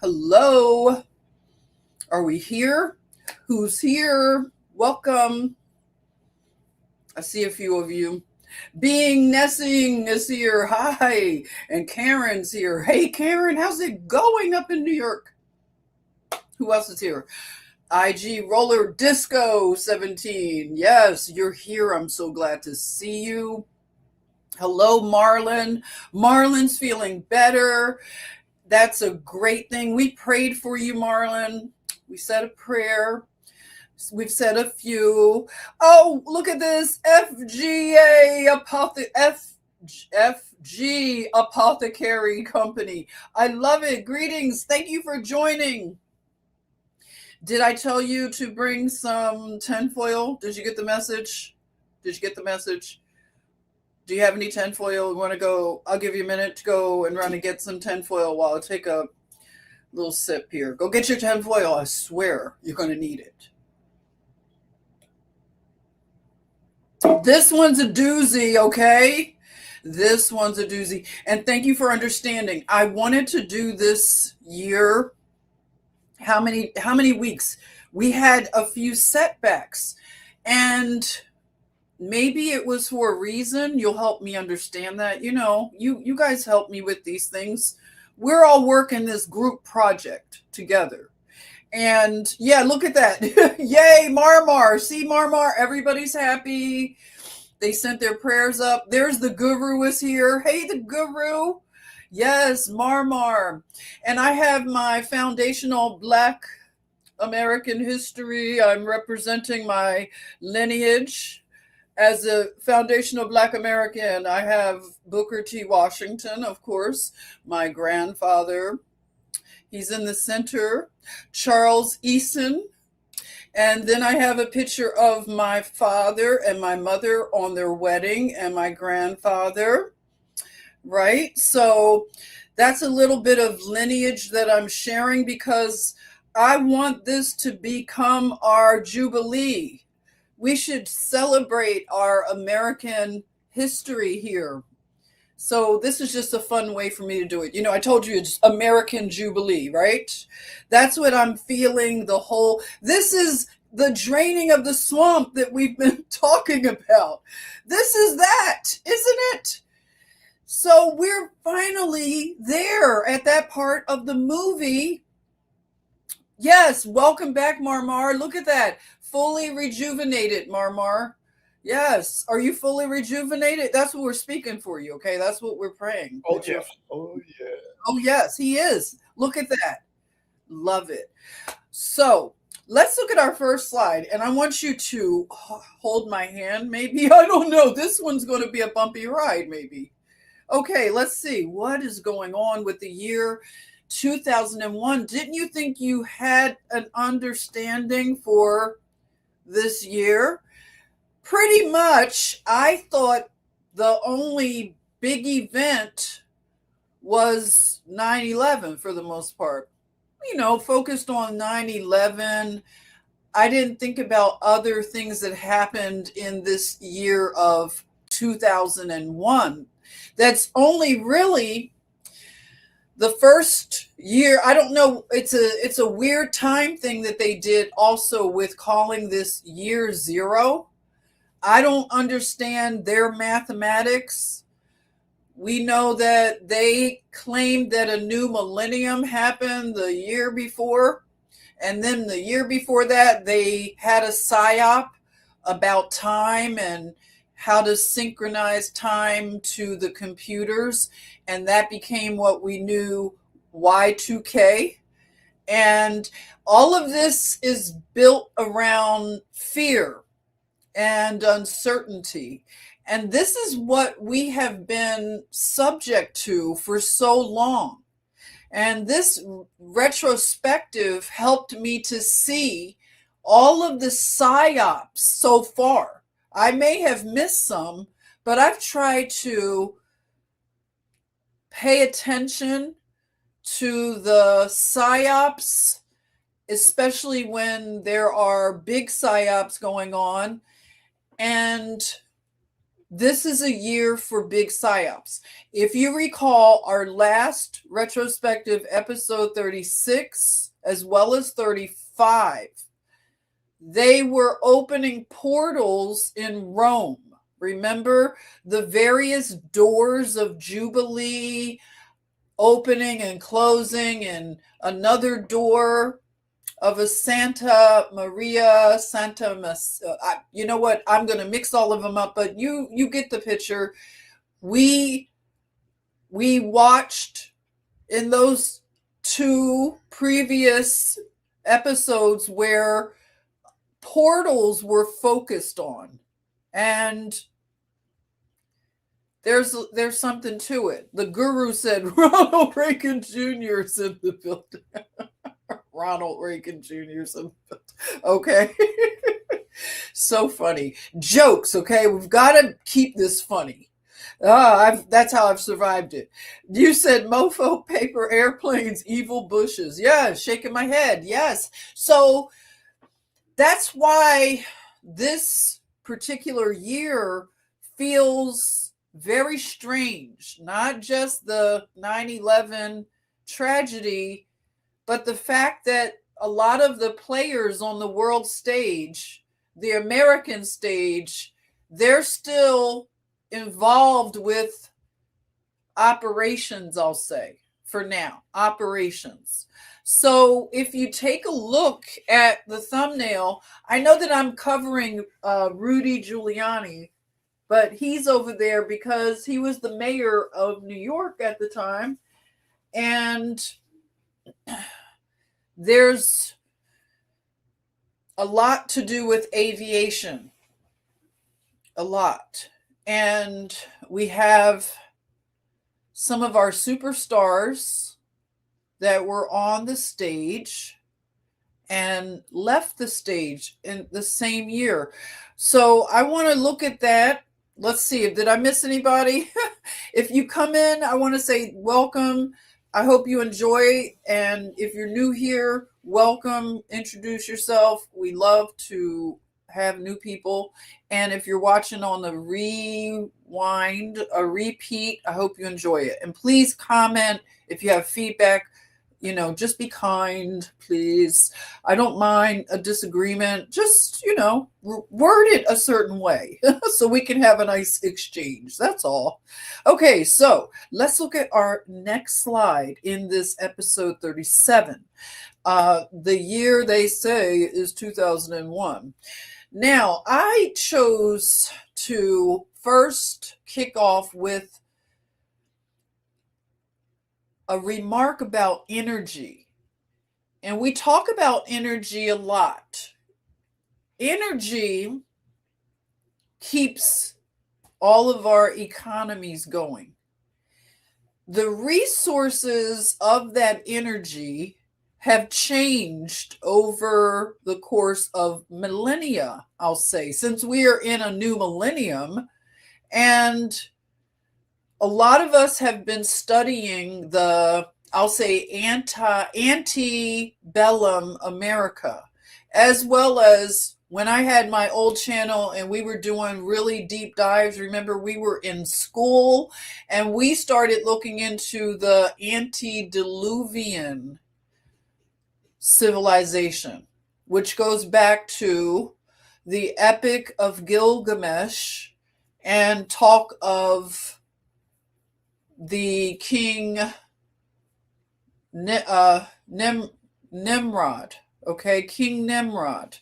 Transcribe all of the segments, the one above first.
Hello. Are we here? Who's here? Welcome. I see a few of you. Being Nessing is here. Hi. And Karen's here. Hey, Karen, how's it going up in New York? Who else is here? IG Roller Disco 17. Yes, you're here. I'm so glad to see you. Hello, Marlon. Marlon's feeling better. That's a great thing. We prayed for you, Marlon. We said a prayer. We've said a few. Oh, look at this. FG Apothecary Company. I love it. Greetings. Thank you for joining. Did I tell you to bring some tinfoil? Did you get the message? Did you get the message? Do you have any tinfoil? You want to go? I'll give you a minute to go and run and get some tinfoil while I take a little sip here. Go get your tinfoil. I swear you're going to need it. This one's a doozy, okay? This one's a doozy. And thank you for understanding. I wanted to do this year. How many weeks? We had a few setbacks. And maybe it was for a reason. You'll help me understand that. You guys help me with these things. We're all working this group project together. And yeah, look at that. Yay, Marmar. See, Marmar, everybody's happy. They sent their prayers up. There's the guru is here. Hey, the guru. Yes, Marmar. And I have my foundational Black American history. I'm representing my lineage as a foundational Black American. I have Booker T. Washington, of course, my grandfather. He's in the center. Charles Eason. And then I have a picture of my father and my mother on their wedding and my grandfather. Right? So that's a little bit of lineage that I'm sharing because I want this to become our Jubilee. We should celebrate our American history here. So this is just a fun way for me to do it. I told you it's American Jubilee, right? That's what I'm feeling this is the draining of the swamp that we've been talking about. This is that, isn't it? So we're finally there at that part of the movie. Yes, welcome back, Marmar. Look at that. Fully rejuvenated, Marmar. Yes. Are you fully rejuvenated? That's what we're speaking for you, okay? That's what we're praying. Oh, yeah. Oh, yeah. Oh, yes, he is. Look at that. Love it. So let's look at our first slide. And I want you to hold my hand, maybe. I don't know. This one's going to be a bumpy ride, maybe. Okay, let's see. What is going on with the year 2001? Didn't you think you had an understanding for this year? Pretty much, I thought the only big event was 9/11 for the most part. Focused on 9/11. I didn't think about other things that happened in this year of 2001. That's only really the first year. I don't know. It's a weird time thing that they did also with calling this year zero. I don't understand their mathematics. We know that they claimed that a new millennium happened the year before. And then the year before that, they had a psyop about time and how to synchronize time to the computers. And that became what we knew Y2K. And all of this is built around fear and uncertainty. And this is what we have been subject to for so long. And this retrospective helped me to see all of the psyops so far. I may have missed some, but I've tried to pay attention to the psyops, especially when there are big psyops going on. And This is a year for big psyops. If you recall our last retrospective episode 36 as well as 35, they were opening portals in Rome. Remember the various doors of Jubilee opening and closing, and another door of a Santa Maria, you know what? I'm going to mix all of them up, but you get the picture. We watched in those two previous episodes where portals were focused on, and there's something to it. The guru said Ronald Reagan Jr. is in the building. Ronald Reagan Jr. is in the building. Okay. So funny. Jokes, okay? We've got to keep this funny. That's how I've survived it. You said mofo, paper, airplanes, evil bushes. Yeah, shaking my head. Yes. So that's why this particular year feels very strange. Not just the 9/11 tragedy, but the fact that a lot of the players on the world stage, the American stage, they're still involved with operations, I'll say, for now, operations. So if you take a look at the thumbnail, I know that I'm covering Rudy Giuliani, but he's over there because he was the mayor of New York at the time. And there's a lot to do with aviation. A lot. And we have some of our superstars that were on the stage and left the stage in the same year. So I want to look at that. Let's see, did I miss anybody? If you come in, I want to say welcome. I hope you enjoy. And if you're new here, welcome. Introduce yourself. We love to have new people. And if you're watching on the rewind, a repeat, I hope you enjoy it. And please comment if you have feedback. Just be kind, please. I don't mind a disagreement. Just, word it a certain way so we can have a nice exchange. That's all. Okay, so let's look at our next slide in this episode 37. The year they say is 2001. Now, I chose to first kick off with a remark about energy. And we talk about energy a lot. Energy keeps all of our economies going. The resources of that energy have changed over the course of millennia, I'll say, since we are in a new millennium. And a lot of us have been studying I'll say, antebellum America, as well as when I had my old channel and we were doing really deep dives. Remember, we were in school and we started looking into the antediluvian civilization, which goes back to the Epic of Gilgamesh and talk of the king Nimrod, okay, King Nimrod.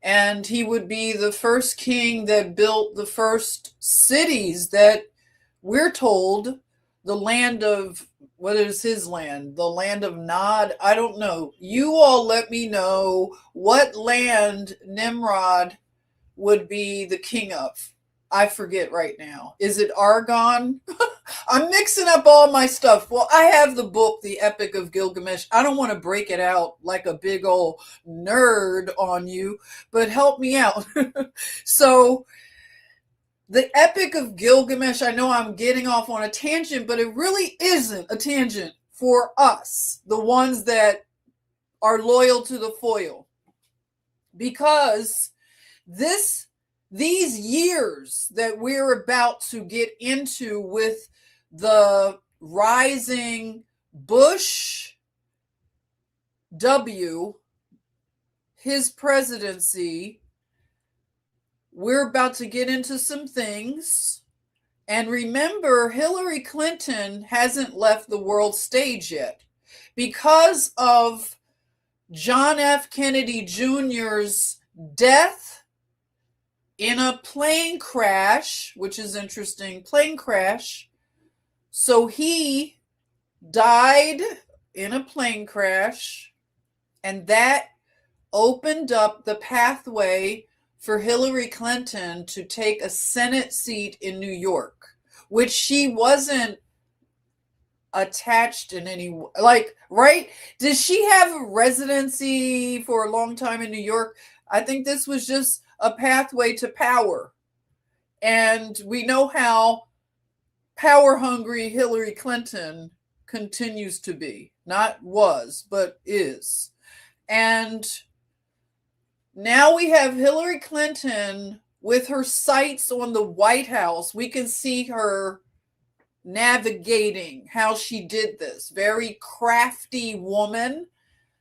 And he would be the first king that built the first cities that we're told the land of, what is his land? The land of Nod? I don't know. You all let me know what land Nimrod would be the king of. I forget right now. Is it Argon? I'm mixing up all my stuff. Well, I have the book, The Epic of Gilgamesh. I don't want to break it out like a big old nerd on you, but help me out. So, the Epic of Gilgamesh, I know I'm getting off on a tangent, but it really isn't a tangent for us, the ones that are loyal to the foil. Because this these years that we're about to get into with the rising Bush W, his presidency, we're about to get into some things. And remember, Hillary Clinton hasn't left the world stage yet because of John F. Kennedy Jr.'s death in a plane crash, which is interesting, plane crash. So he died in a plane crash, and that opened up the pathway for Hillary Clinton to take a Senate seat in New York, which she wasn't attached in any, like, right? Did she have a residency for a long time in New York? I think this was just a pathway to power. And we know how power hungry Hillary Clinton continues to be. Not was, but is. And now we have Hillary Clinton with her sights on the White House. We can see her navigating how she did this. Very crafty woman.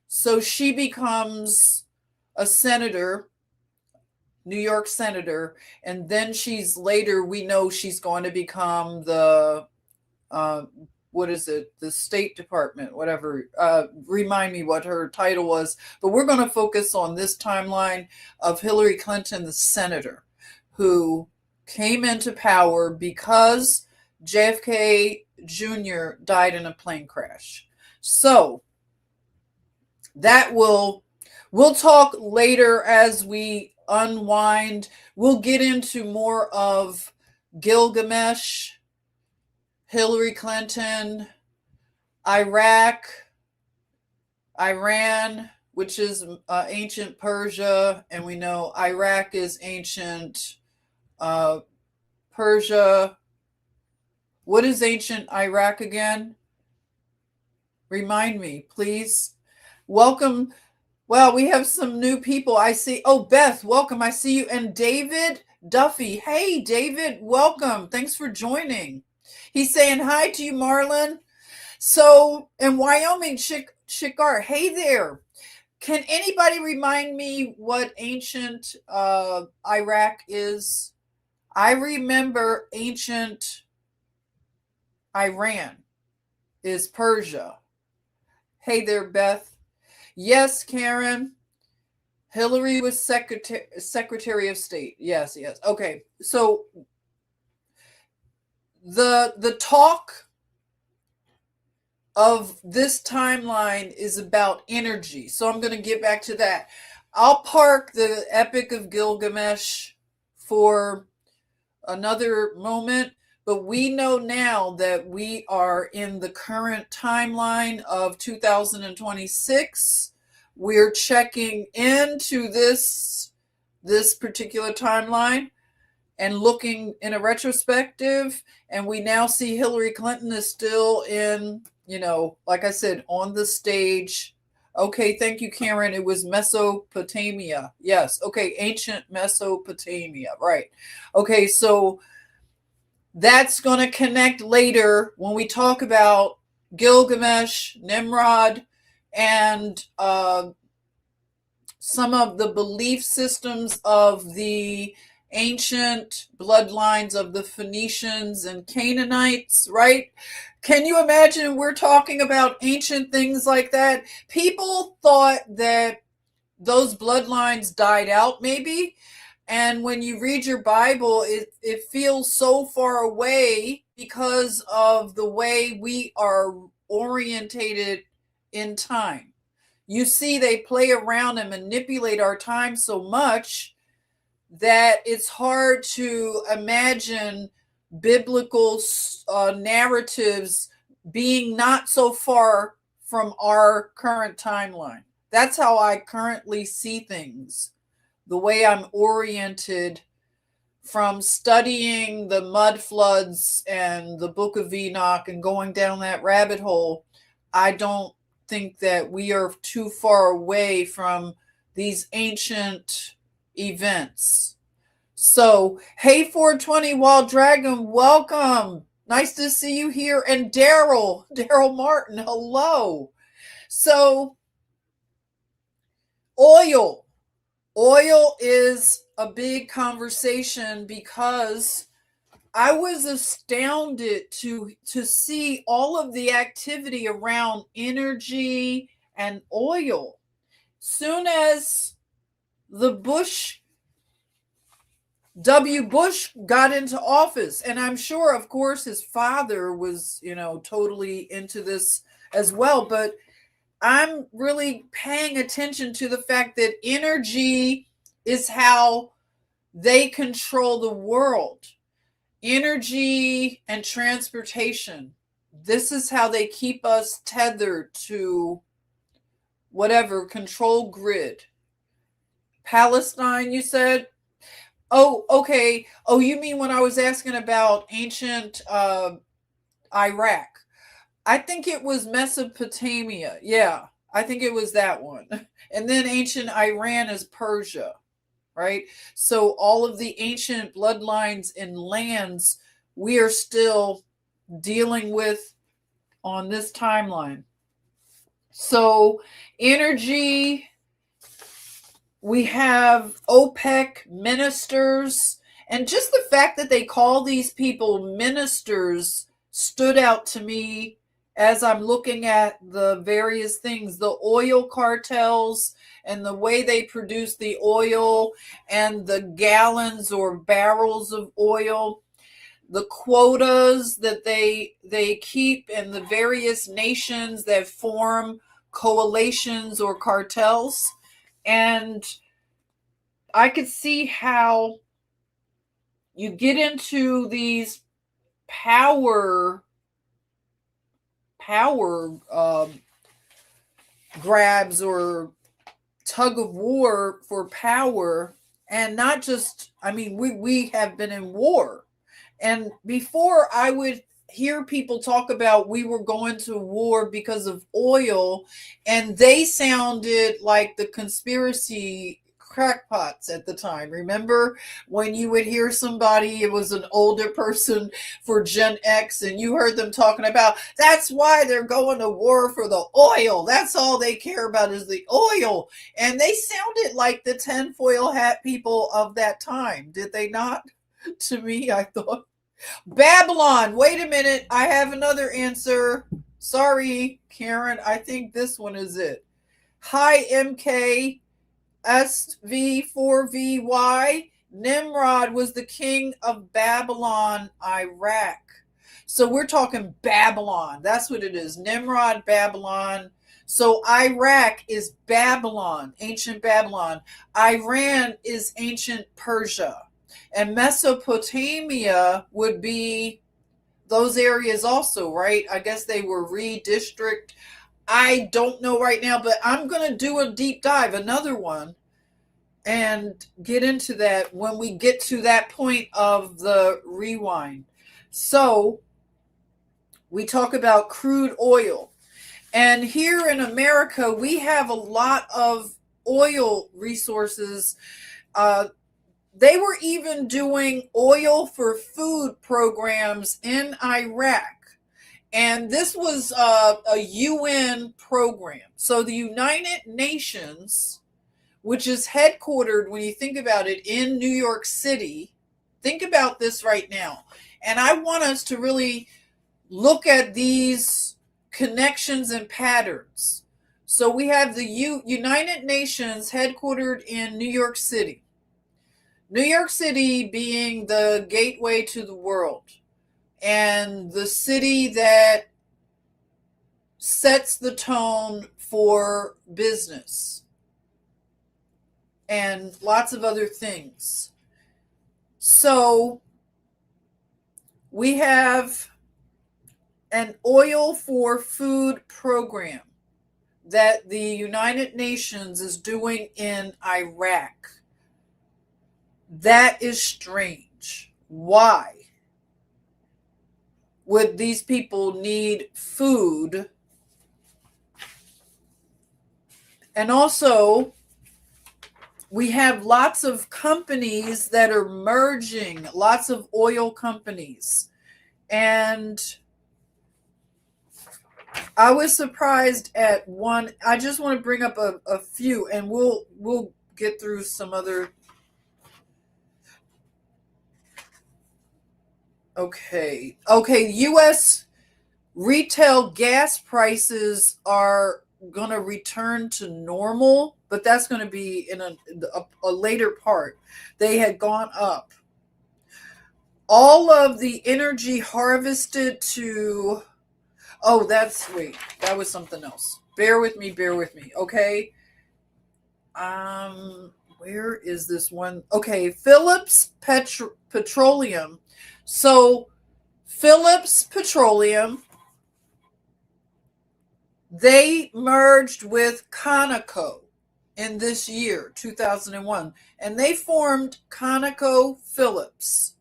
So she becomes a senator, New York senator, and then she's later, we know she's going to become the what is it, the State Department, whatever. Remind me what her title was. But we're going to focus on this timeline of Hillary Clinton, the senator, who came into power because JFK Jr. died in a plane crash. So that we'll talk later as we unwind. We'll get into more of Gilgamesh, Hillary Clinton, Iraq, Iran, which is ancient Persia, and we know Iraq is ancient Persia. What is ancient Iraq again? Remind me, please. Welcome. Well, we have some new people. I see. Oh, Beth, welcome. I see you. And David Duffy. Hey, David, welcome. Thanks for joining. He's saying hi to you, Marlon. So in Wyoming, Shikar, hey there. Can anybody remind me what ancient Iraq is? I remember ancient Iran is Persia. Hey there, Beth. Yes, Karen. Hillary was Secretary of State. Yes. Okay. So the talk of this timeline is about energy. So I'm going to get back to that. I'll park the Epic of Gilgamesh for another moment, but we know now that we are in the current timeline of 2026. We're checking into this particular timeline and looking in a retrospective, and we now see Hillary Clinton is still in, like I said, on the stage. Okay, thank you, Karen. It was Mesopotamia. Yes. Okay, ancient Mesopotamia. Right. Okay, so that's going to connect later when we talk about Gilgamesh, Nimrod, and some of the belief systems of the ancient bloodlines of the Phoenicians and Canaanites, right? Can you imagine we're talking about ancient things like that? People thought that those bloodlines died out, maybe. And when you read your Bible, it feels so far away because of the way we are orientated in time. You see, they play around and manipulate our time so much that it's hard to imagine biblical narratives being not so far from our current timeline. That's how I currently see things. The way I'm oriented from studying the mud floods and the Book of Enoch and going down that rabbit hole, I don't think that we are too far away from these ancient events. So, hey, 420 Wild Dragon, welcome. Nice to see you here. And Daryl Martin, hello. So, oil. Oil is a big conversation because I was astounded to see all of the activity around energy and oil. Soon as the Bush got into office, and I'm sure, of course, his father was, totally into this as well, but I'm really paying attention to the fact that energy is how they control the world. Energy and transportation. This is how they keep us tethered to whatever control grid. Palestine, you said? Oh, okay. Oh, you mean when I was asking about ancient Iraq? I think it was Mesopotamia. Yeah, I think it was that one. And then ancient Iran is Persia, right? So all of the ancient bloodlines and lands we are still dealing with on this timeline. So, energy, we have OPEC ministers, and just the fact that they call these people ministers stood out to me as I'm looking at the various things, the oil cartels and the way they produce the oil and the gallons or barrels of oil, the quotas that they keep, and the various nations that form coalitions or cartels. And I could see how you get into these power grabs or tug of war for power. And not just, I mean, we have been in war. And before, I would hear people talk about we were going to war because of oil, and they sounded like the conspiracy crackpots at the time. Remember when you would hear somebody, it was an older person for Gen X, and you heard them talking about that's why they're going to war for the oil. That's all they care about is the oil. And they sounded like the tinfoil hat people of that time, did they not? To me, I thought. Babylon. Wait a minute. I have another answer. Sorry, Karen. I think this one is it. Hi, MK SV4VY. Nimrod was the king of Babylon, Iraq. So we're talking Babylon. That's what it is. Nimrod, Babylon. So Iraq is Babylon, ancient Babylon. Iran is ancient Persia. And Mesopotamia would be those areas also, right? I guess they were redistrict. I don't know right now, but I'm going to do a deep dive, another one, and get into that when we get to that point of the rewind. So we talk about crude oil. And here in America, we have a lot of oil resources. They were even doing oil for food programs in Iraq. And this was a UN program. So the United Nations, which is headquartered, when you think about it, in New York City, think about this right now. And I want us to really look at these connections and patterns. So we have the United Nations headquartered in New York City. New York City being the gateway to the world and the city that sets the tone for business and lots of other things. So we have an oil for food program that the United Nations is doing in Iraq. That is strange. Why would these people need food? And also, we have lots of companies that are merging, lots of oil companies. And I was surprised at one. I just want to bring up a few, and we'll get through some other. Okay, US retail gas prices are going to return to normal, but that's going to be in a later part. They had gone up. All of the energy harvested to, oh, wait, that was something else. Bear with me, okay? Where is this one? Okay, Phillips Petroleum. So, Phillips Petroleum, they merged with Conoco in this year, 2001, and they formed ConocoPhillips.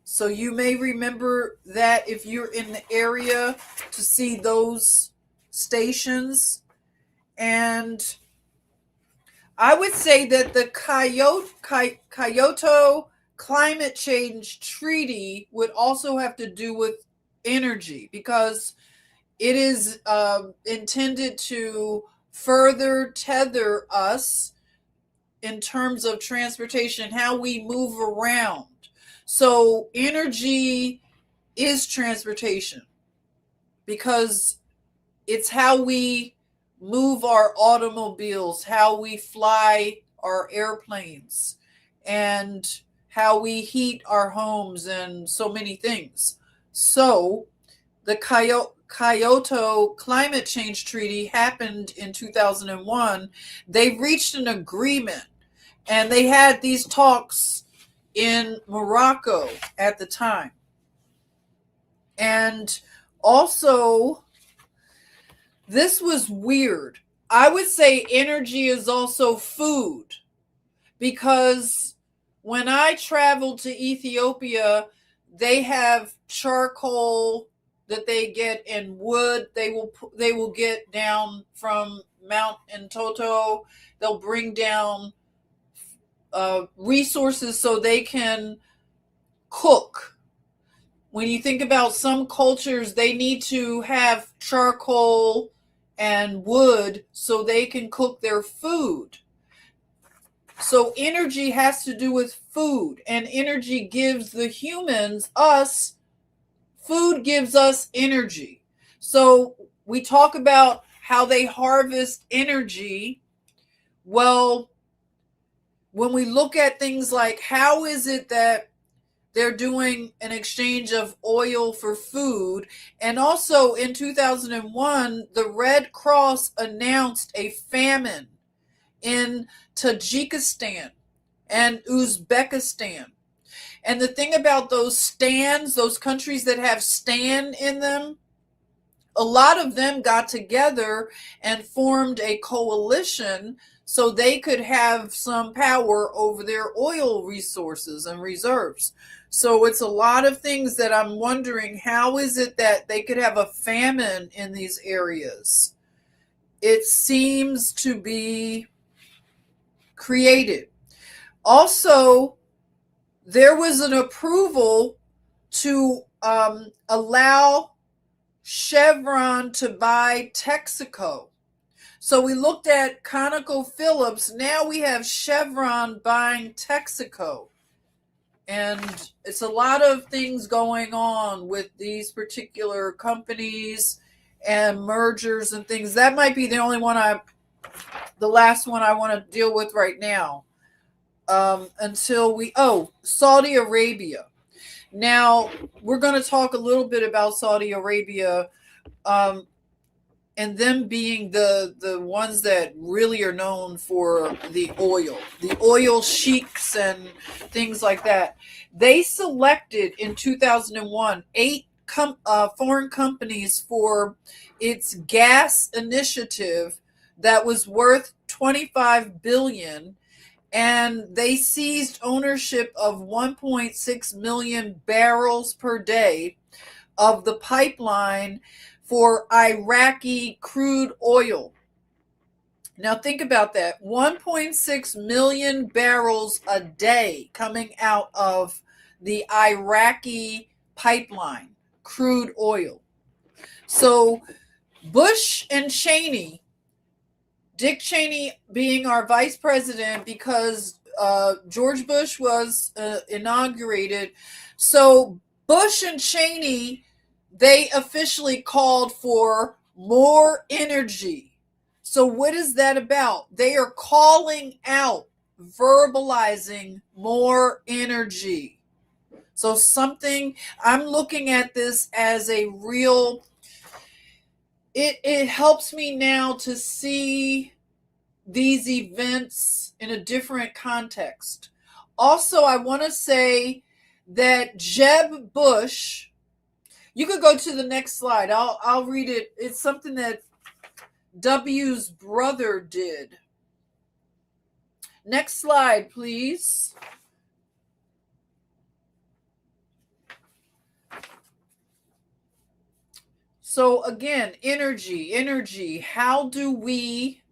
So you may remember that if you're in the area to see those stations. And I would say that the Kyoto Climate Change Treaty would also have to do with energy, because it is intended to further tether us in terms of transportation, how we move around. So energy is transportation, because it's how we move our automobiles, how we fly our airplanes, and how we heat our homes, and so many things. So the Kyoto Climate Change Treaty happened in 2001. They reached an agreement, and they had these talks in Morocco at the time. And also, this was weird. I would say energy is also food, because when I traveled to Ethiopia, they have charcoal that they get, and wood they will get down from Mount Entoto. They'll bring down resources so they can cook. When you think about some cultures, they need to have charcoal and wood so they can cook their food. So energy has to do with food, and energy gives the humans, us, food gives us energy. So we talk about how they harvest energy. Well, when we look at things like, how is it that they're doing an exchange of oil for food? And also in 2001, the Red Cross announced a famine in Tajikistan and Uzbekistan. And the thing about those stands, those countries that have stand in them, a lot of them got together and formed a coalition so they could have some power over their oil resources and reserves. So it's a lot of things that I'm wondering, how is it that they could have a famine in these areas? It seems to be created. Also, there was an approval to allow Chevron to buy Texaco. So we looked at ConocoPhillips. Now we have Chevron buying Texaco. And it's a lot of things going on with these particular companies and mergers and things. That might be the last one I want to deal with right now. Saudi Arabia. Now, we're going to talk a little bit about Saudi Arabia, and them being the ones that really are known for the oil sheiks and things like that. They selected in 2001 eight foreign companies for its gas initiative that was worth $25 billion, and they seized ownership of 1.6 million barrels per day of the pipeline for Iraqi crude oil. Now think about that. 1.6 million barrels a day coming out of the Iraqi pipeline, crude oil. So Bush and Cheney, Dick Cheney being our vice president because George Bush was inaugurated. So Bush and Cheney, they officially called for more energy. So what is that about? They are calling out, verbalizing more energy. So something, I'm looking at this as a real, it helps me now to see these events in a different context. Also, I want to say that Jeb Bush, you could go to the next slide. I'll read it. It's something that W's brother did. Next slide, please. So again, energy. How do we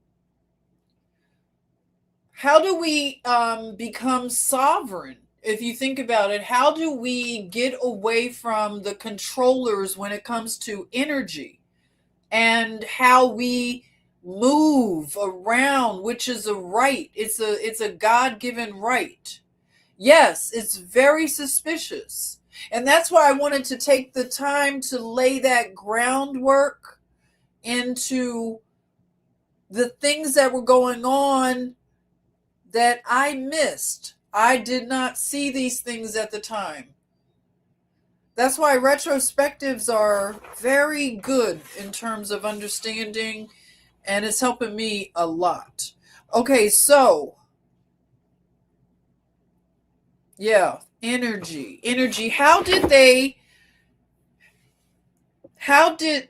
become sovereign? If you think about it, how do we get away from the controllers when it comes to energy, and how we move around, which is a right. It's a God-given right. Yes, it's very suspicious. And that's why I wanted to take the time to lay that groundwork into the things that were going on that I missed. I did not see these things at the time. That's why retrospectives are very good in terms of understanding, and it's helping me a lot. Okay, so yeah, energy. How did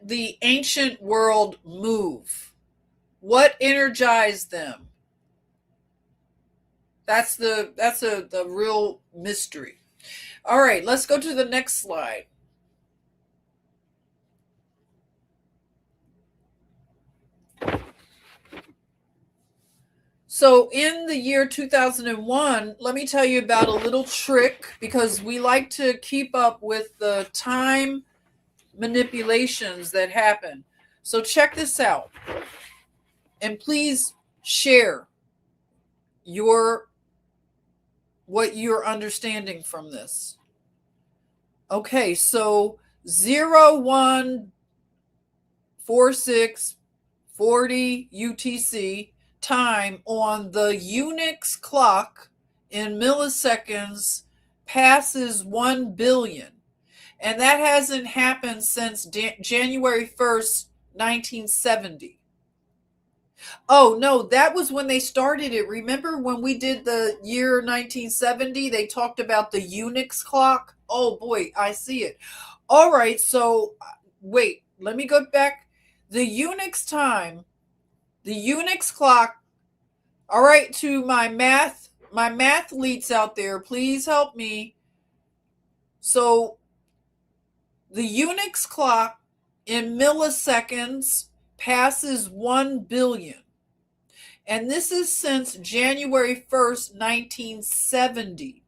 the ancient world move? What energized them? That's the real mystery. All right, let's go to the next slide. So in the year 2001, let me tell you about a little trick, because we like to keep up with the time manipulations that happen. So check this out. And please share what you're understanding from this. Okay, so 014640 UTC time on the Unix clock in milliseconds passes 1 billion. And that hasn't happened since January 1st, 1970. Oh, no, that was when they started it. Remember when we did the year 1970? They talked about the Unix clock. Oh, boy, I see it. All right, so wait, let me go back. The Unix time, the Unix clock. All right, to my mathletes out there, please help me. So the Unix clock in milliseconds passes 1 billion. And this is since January 1st, 1970.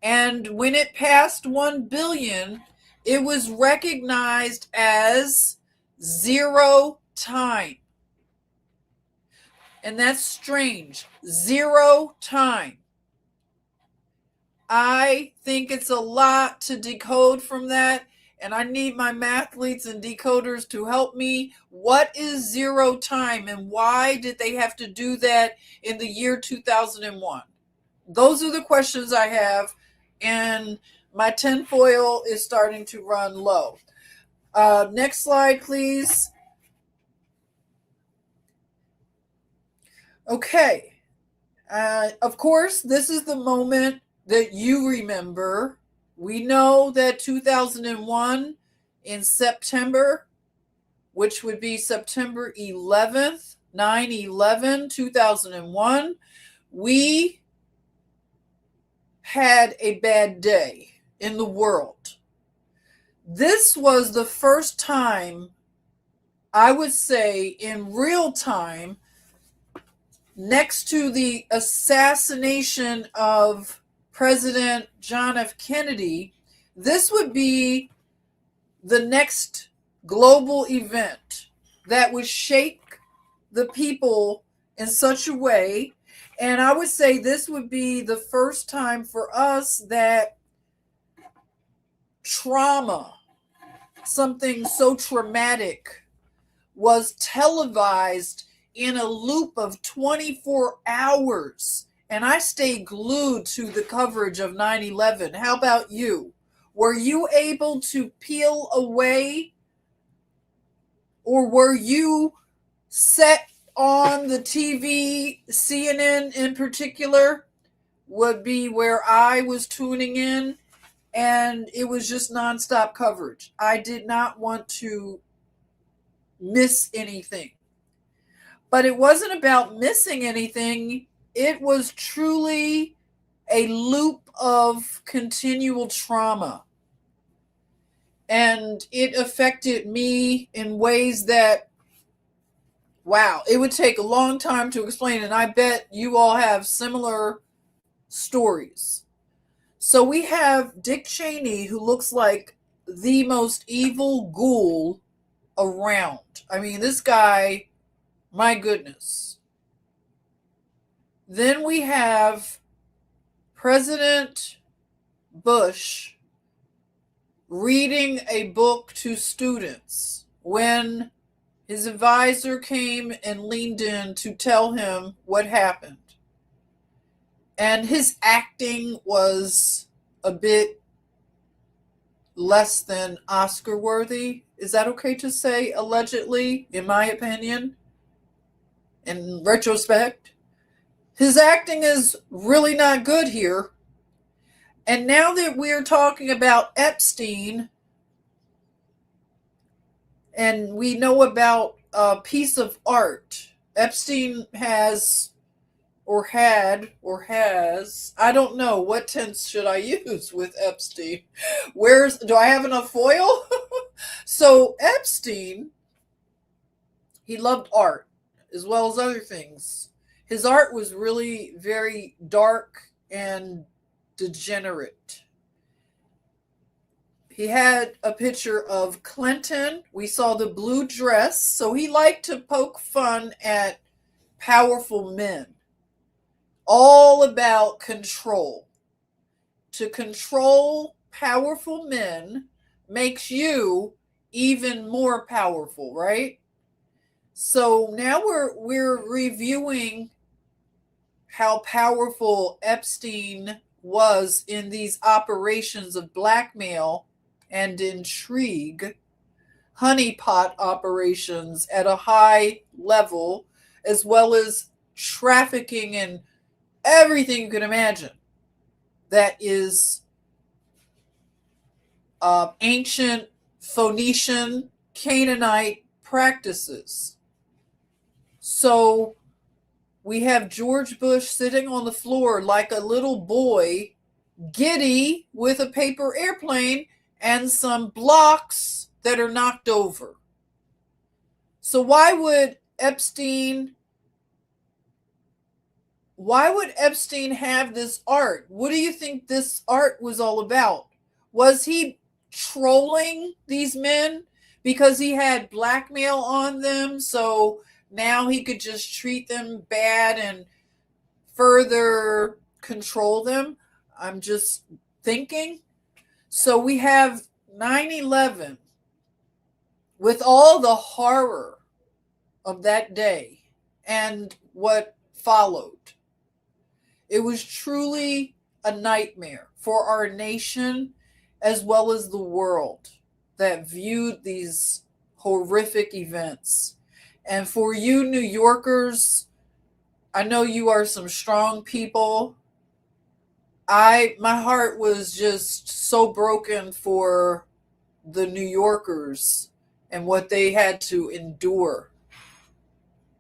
And when it passed 1 billion, it was recognized as zero time. And that's strange. Zero time. I think it's a lot to decode from that, and I need my mathletes and decoders to help me. What is zero time, and why did they have to do that in the year 2001? Those are the questions I have, and my tinfoil is starting to run low. Next slide, please. Okay. Of course, this is the moment that you remember. We know that 2001 in September, which would be September 11th, 9/11, 2001, we had a bad day in the world. This was the first time, I would say, in real time, next to the assassination of President John F. Kennedy, this would be the next global event that would shake the people in such a way. And I would say this would be the first time for us that trauma, something so traumatic, was televised in a loop of 24 hours. And I stayed glued to the coverage of 9/11. How about you? Were you able to peel away, or were you set on the TV? CNN in particular would be where I was tuning in, and it was just nonstop coverage. I did not want to miss anything. But it wasn't about missing anything. It was truly a loop of continual trauma. And it affected me in ways that, wow, it would take a long time to explain. And I bet you all have similar stories. So we have Dick Cheney, who looks like the most evil ghoul around. I mean, this guy, my goodness. Then we have President Bush reading a book to students when his advisor came and leaned in to tell him what happened. And his acting was a bit less than Oscar worthy. Is that okay to say, allegedly, in my opinion? In retrospect, his acting is really not good here. And now that we're talking about Epstein, and we know about a piece of art, Epstein has, or had, or has, I don't know, what tense should I use with Epstein? Do I have enough foil? So Epstein, he loved art as well as other things. His art was really very dark and degenerate. He had a picture of Clinton. We saw the blue dress. So he liked to poke fun at powerful men. All about control. To control powerful men makes you even more powerful, right? So now we're reviewing how powerful Epstein was in these operations of blackmail and intrigue, honeypot operations at a high level, as well as trafficking and everything you can imagine that is ancient Phoenician, Canaanite practices. So we have George Bush sitting on the floor like a little boy, giddy with a paper airplane and some blocks that are knocked over. So why would Epstein have this art? What do you think this art was all about? Was he trolling these men because he had blackmail on them, so now he could just treat them bad and further control them? I'm just thinking. So we have 9/11 with all the horror of that day and what followed. It was truly a nightmare for our nation as well as the world that viewed these horrific events. And for you New Yorkers, I know you are some strong people. My heart was just so broken for the New Yorkers and what they had to endure.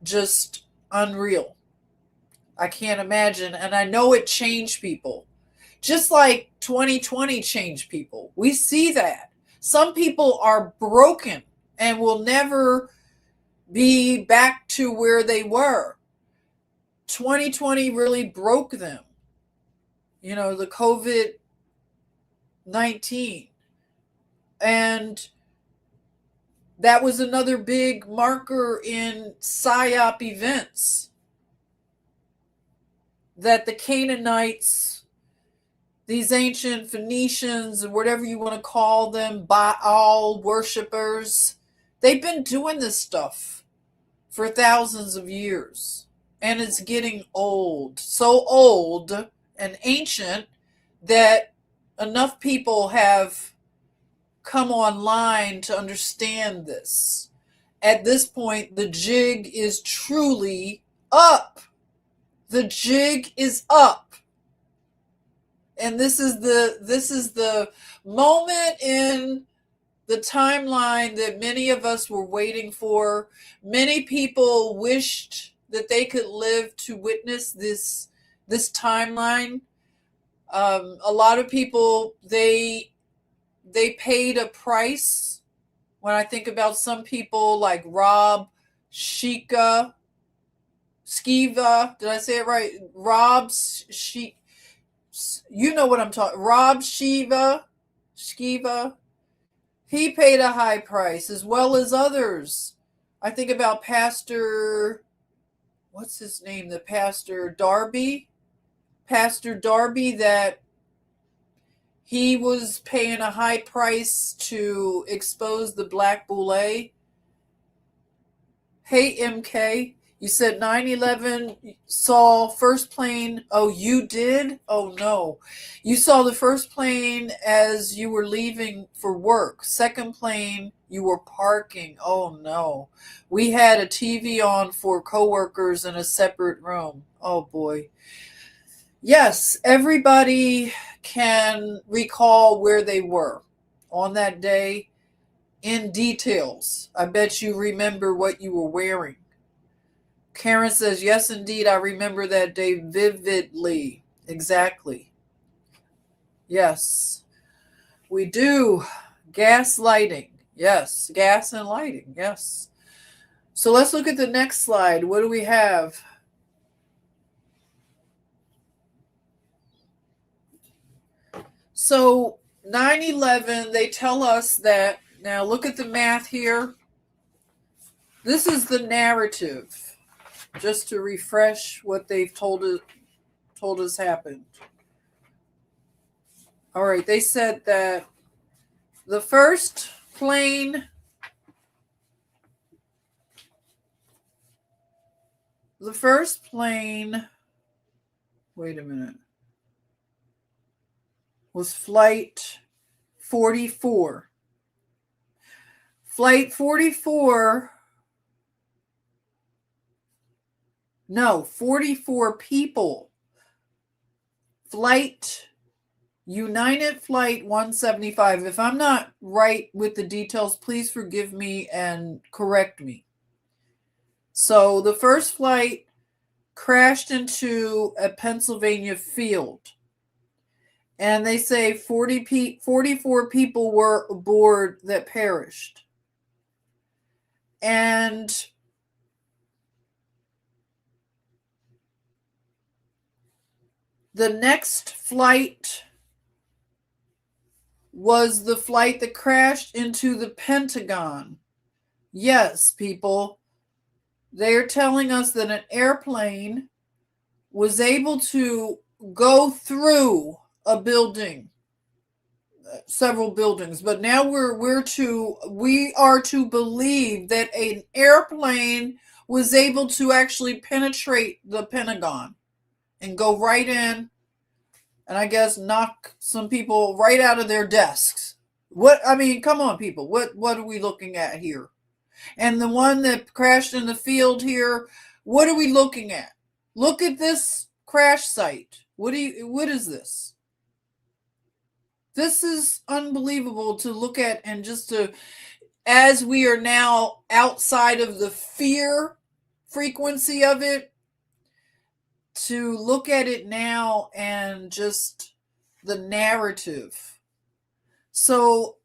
Just unreal. I can't imagine. And I know it changed people. Just like 2020 changed people. We see that. Some people are broken and will never be back to where they were. 2020 really broke them. The COVID-19. And that was another big marker in PSYOP events, that the Canaanites, these ancient Phoenicians, or whatever you want to call them, Baal worshippers, they've been doing this stuff for thousands of years. And it's getting old. So old and ancient that enough people have come online to understand this. At this point, the jig is truly up. The jig is up. And this is the moment in the timeline that many of us were waiting for. Many people wished that they could live to witness this timeline. A lot of people, they paid a price. When I think about some people like Rob Skiva, did I say it right? You know what I'm talking. Rob Skiva. He paid a high price, as well as others. I think about Pastor, what's his name? The Pastor Darby, that he was paying a high price to expose the Black Boule. Hey, MK, you said 9/11 saw first plane. Oh, you did? Oh, no. You saw the first plane as you were leaving for work. Second plane, you were parking. Oh, no. We had a TV on for coworkers in a separate room. Oh, boy. Yes, everybody can recall where they were on that day in details. I bet you remember what you were wearing. Karen says, yes, indeed, I remember that day vividly. Exactly. Yes, we do. Gaslighting. Yes, gas and lighting. Yes. So let's look at the next slide. What do we have? So 9/11, they tell us that, now look at the math here. This is the narrative, just to refresh what they've told us happened. All right, they said that the first plane wait a minute, was Flight 44. Flight 44, no, 44 people. United Flight 175. If I'm not right with the details, please forgive me and correct me. So the first flight crashed into a Pennsylvania field. And they say 44 people were aboard that perished. And the next flight was the flight that crashed into the Pentagon. Yes, people, they're telling us that an airplane was able to go through a building, several buildings, but now we are to believe that an airplane was able to actually penetrate the Pentagon and go right in, and I guess knock some people right out of their desks. Come on, people. What are we looking at here? And the one that crashed in the field here, what are we looking at? Look at this crash site. What is this? This is unbelievable to look at, and just as we are now outside of the fear frequency of it, to look at it now and just the narrative. So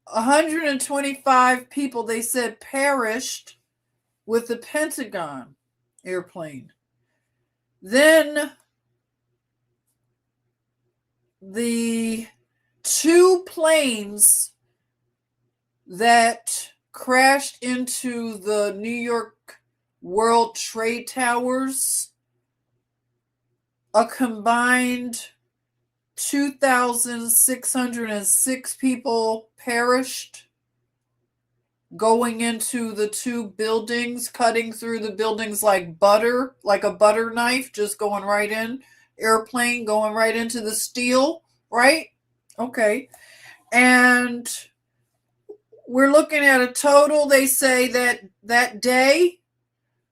125 people, they said, perished with the Pentagon airplane. Then the two planes that crashed into the New York World Trade Towers, a combined 2,606 people perished going into the two buildings, cutting through the buildings like butter, like a butter knife, just going right in. Airplane going right into the steel, right? Okay. And we're looking at a total, they say that day,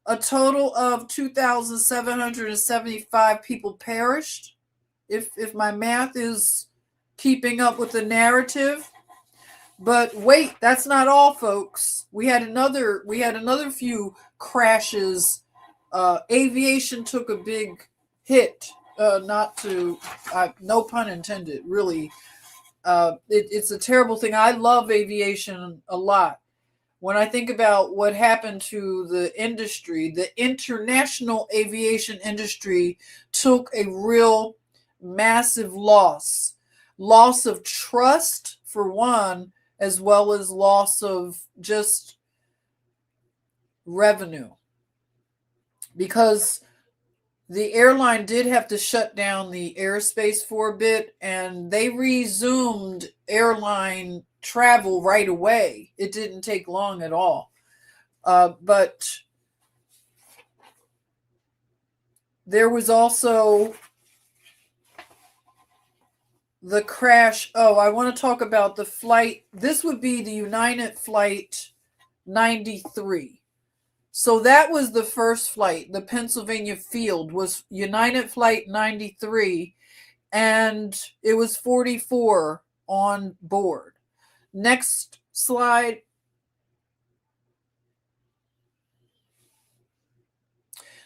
a total of 2,775 people perished. If my math is keeping up with the narrative. But wait, that's not all, folks. We had another few crashes. Aviation took a big hit. No pun intended. Really, it's a terrible thing. I love aviation a lot. When I think about what happened to the industry, the international aviation industry took a real massive loss of trust for one, as well as loss of just revenue, because the airline did have to shut down the airspace for a bit, and they resumed airline travel right away. It didn't take long at all. But there was also the crash. Oh, I want to talk about the flight. This would be the United Flight 93. So that was the first flight. The Pennsylvania Field was United Flight 93, and it was 44 on board. Next slide.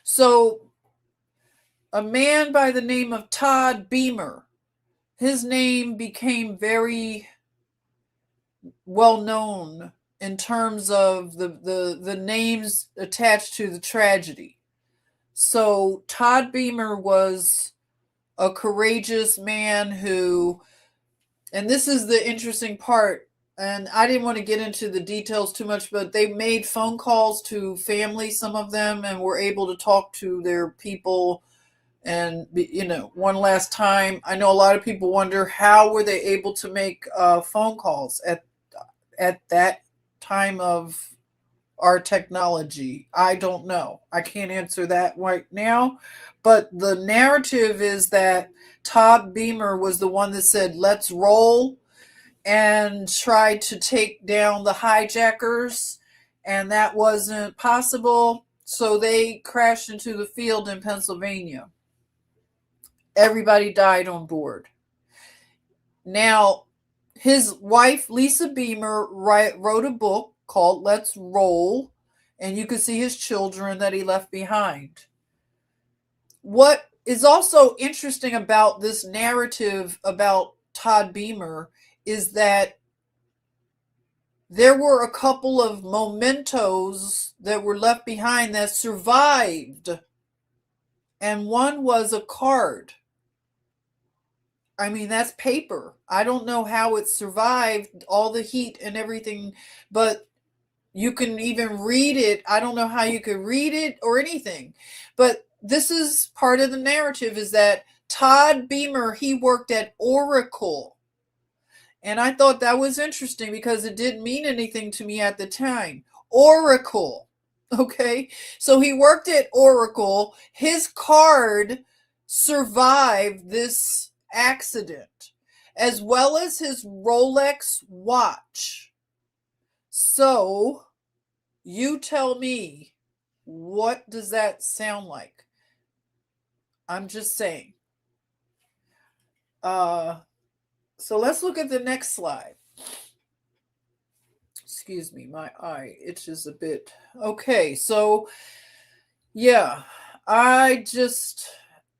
So a man by the name of Todd Beamer, his name became very well known in terms of the names attached to the tragedy. So Todd Beamer was a courageous man who, and this is the interesting part, and I didn't want to get into the details too much, but they made phone calls to family, some of them, and were able to talk to their people. And, one last time, I know a lot of people wonder, how were they able to make phone calls at that time of our technology? I don't know. I can't answer that right now. But the narrative is that Todd Beamer was the one that said, let's roll, and tried to take down the hijackers, and that wasn't possible. So they crashed into the field in Pennsylvania. Everybody died on board. Now, his wife, Lisa Beamer, wrote a book called Let's Roll, and you can see his children that he left behind. What is also interesting about this narrative about Todd Beamer is that there were a couple of mementos that were left behind that survived, and one was a card. I mean, that's paper. I don't know how it survived all the heat and everything, but you can even read it. I don't know how you could read it or anything. But this is part of the narrative, is that Todd Beamer, he worked at Oracle. And I thought that was interesting because it didn't mean anything to me at the time. Oracle. Okay. So he worked at Oracle. His card survived this accident, as well as his Rolex watch. So you tell me, what does that sound like? I'm just saying. So let's look at the next slide. Excuse me, my eye itches a bit. Okay, so yeah,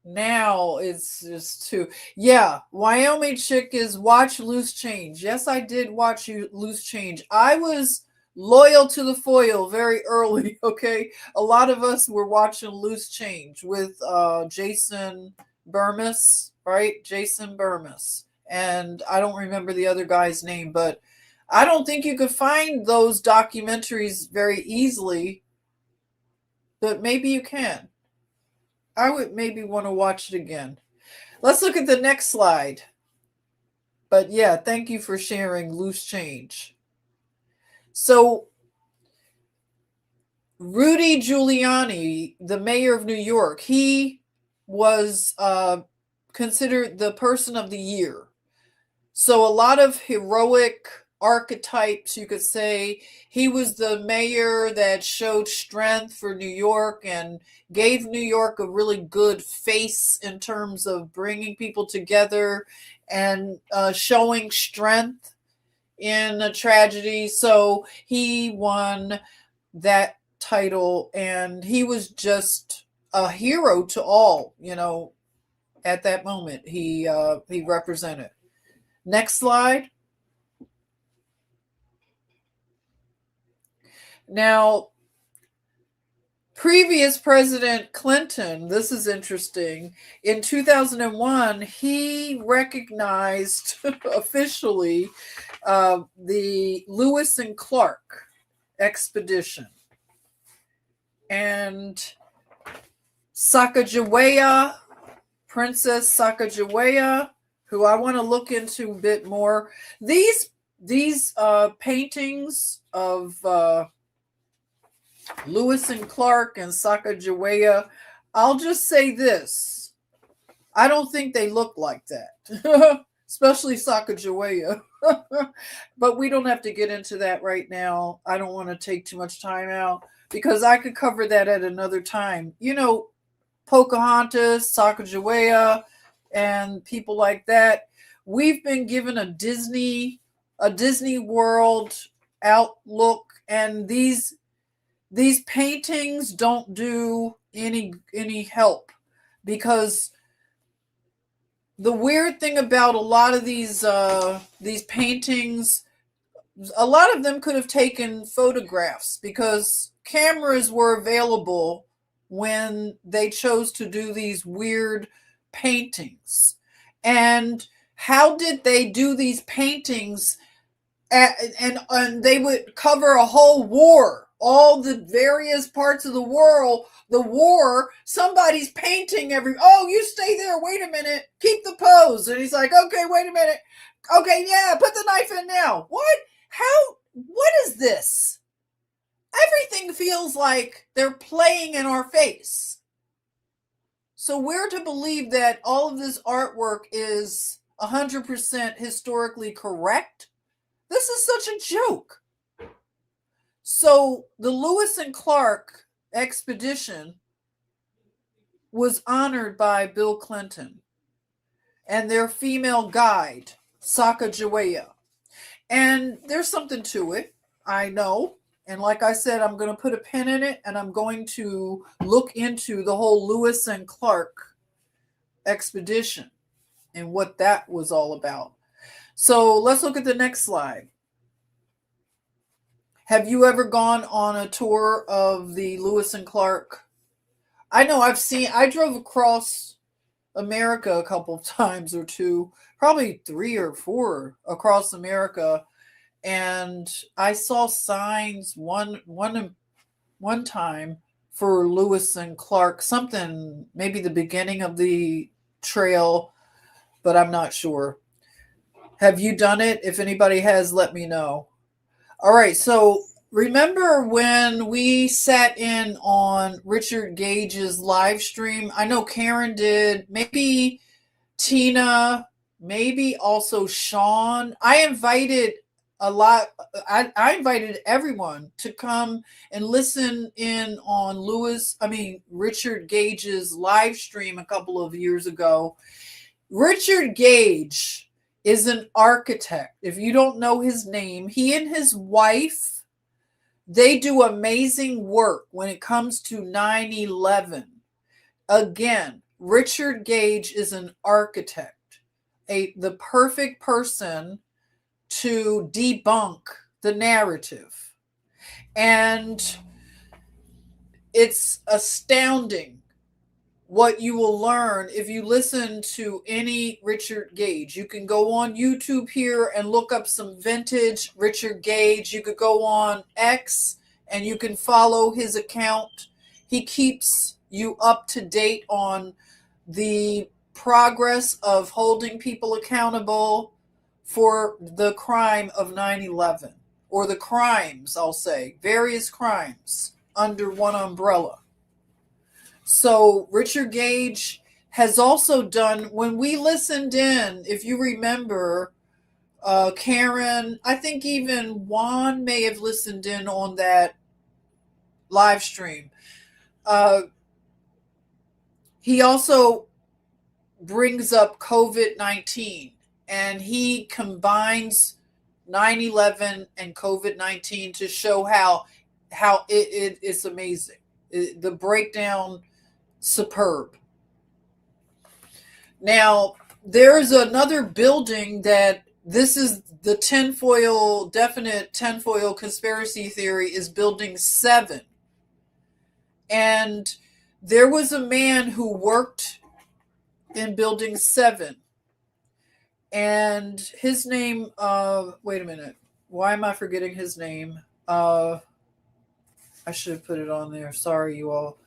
now it's just too. Yeah, Wyoming chick is watch Loose Change. Yes, I did watch Loose Change. I was Loyal to the foil very early. Okay, a lot of us were watching Loose Change with Jason Burmis, right? Jason Burmis, and I don't remember the other guy's name, but I don't think you could find those documentaries very easily, but maybe you can. I would maybe want to watch it again. Let's look at the next slide. But yeah, thank you for sharing Loose Change. So, Rudy Giuliani, the mayor of New York, he was considered the person of the year. So, a lot of heroic archetypes, you could say. He was the mayor that showed strength for New York and gave New York a really good face in terms of bringing people together and showing strength in a tragedy. So he won that title, and he was just a hero to all, at that moment he represented. Next slide. Now, previous President Clinton, this is interesting. In 2001, he recognized officially the Lewis and Clark expedition. And Sacagawea, Princess Sacagawea, who I want to look into a bit more. These paintings of Lewis and Clark and Sacagawea, I'll just say this. I don't think they look like that, especially Sacagawea. But we don't have to get into that right now. I don't want to take too much time out because I could cover that at another time. Pocahontas, Sacagawea, and people like that. We've been given a Disney World outlook, and these paintings don't do any help, because the weird thing about a lot of these paintings, a lot of them could have taken photographs because cameras were available when they chose to do these weird paintings. And how did they do these paintings? And they would cover a whole war, all the various parts of the world, the war. Somebody's painting oh, you stay there, wait a minute, keep the pose. And he's like, okay, wait a minute, okay, yeah, put the knife in now. What is this? Everything feels like they're playing in our face. So we're to believe that all of this artwork is 100% historically correct? This is such a joke. So the Lewis and Clark expedition was honored by Bill Clinton and their female guide, Sacagawea. And there's something to it, I know. And like I said, I'm going to put a pin in it, and I'm going to look into the whole Lewis and Clark expedition and what that was all about. So let's look at the next slide. Have you ever gone on a tour of the Lewis and Clark? I know I drove across America a couple of times or two, probably 3 or 4 across America. And I saw signs one time for Lewis and Clark, something, maybe the beginning of the trail, but I'm not sure. Have you done it? If anybody has, let me know. All right, so remember when we sat in on Richard Gage's live stream? I know Karen did, maybe Tina, maybe also Sean. I invited everyone to come and listen in on Richard Gage's live stream a couple of years ago. Richard Gage is an architect. If you don't know his name, he and his wife, they do amazing work when it comes to 9/11. Again, Richard Gage is an architect, the perfect person to debunk the narrative. And it's astounding what you will learn if you listen to any Richard Gage. You can go on YouTube here and look up some vintage Richard Gage. You could go on X and you can follow his account. He keeps you up to date on the progress of holding people accountable for the crime of 9/11, or the crimes, I'll say, various crimes under one umbrella. So Richard Gage has also done, when we listened in, if you remember, Karen, I think even Juan may have listened in on that live stream. He also brings up COVID-19, and he combines 9/11 and COVID-19 to show how it is amazing. The breakdown, superb. Now, there's another building that, this is the tinfoil, definite tinfoil conspiracy theory, is Building 7. And there was a man who worked in Building 7. And his name, wait a minute. Why am I forgetting his name? I should have put it on there. Sorry, you all.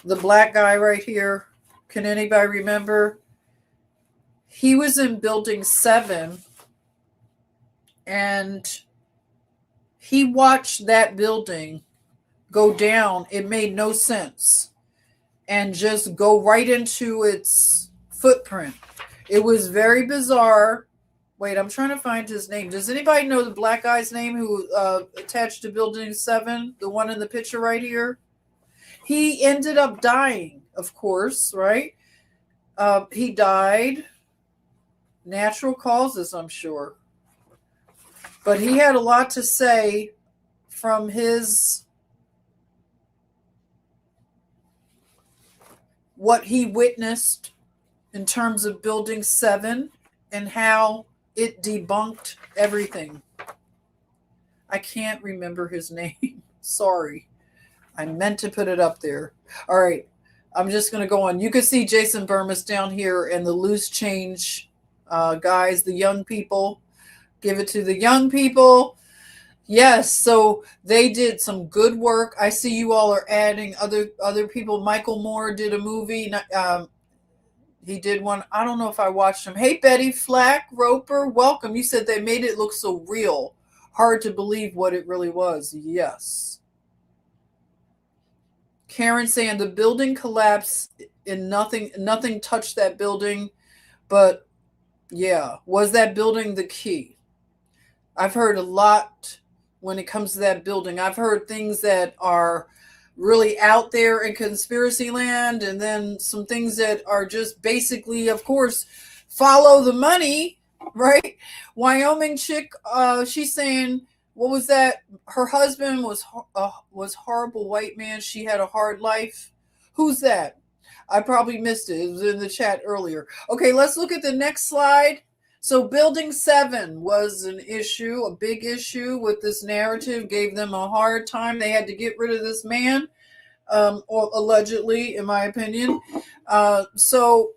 The black guy right here. Can anybody remember? He was in Building 7, and he watched that building go down. It made no sense. And just go right into its footprint. It was very bizarre. Wait, I'm trying to find his name. Does anybody know the black guy's name who attached to Building 7? The one in the picture right here? He ended up dying, of course, right? He died. Natural causes, I'm sure. But he had a lot to say from his, what he witnessed in terms of Building 7 and how it debunked everything. I can't remember his name. Sorry. I meant to put it up there. All right. I'm just going to go on. You can see Jason Burmis down here and the loose change guys, the young people. Give it to the young people. Yes, so they did some good work. I see you all are adding other people. Michael Moore did a movie. He did one. I don't know if I watched him. Hey, Betty Flack, Roper, welcome. You said they made it look so real. Hard to believe what it really was. Yes. Karen saying the building collapsed and nothing touched that building. But yeah, was that building the key? I've heard a lot when it comes to that building. I've heard things that are really out there in conspiracy land, and then some things that are just basically, of course, follow the money, right? Wyoming chick, she's saying, what was that? Her husband was horrible white man. She had a hard life. Who's that? I probably missed it. It was in the chat earlier. Okay, let's look at the next slide. So Building 7 was an issue, a big issue with this narrative, gave them a hard time. They had to get rid of this man, or allegedly, in my opinion. So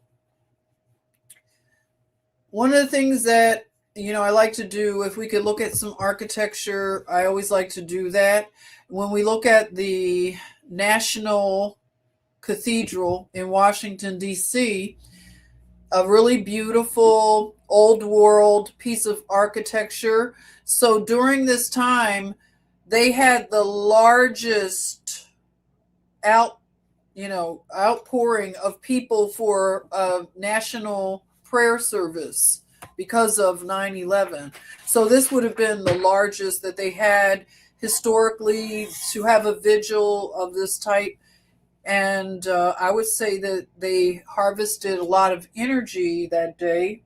one of the things that, I like to do, if we could look at some architecture, I always like to do that. When we look at the National Cathedral in Washington, D.C., a really beautiful old world piece of architecture. So during this time, they had the largest outpouring of people for a national prayer service because of 9/11. So this would have been the largest that they had historically to have a vigil of this type. And I would say that they harvested a lot of energy that day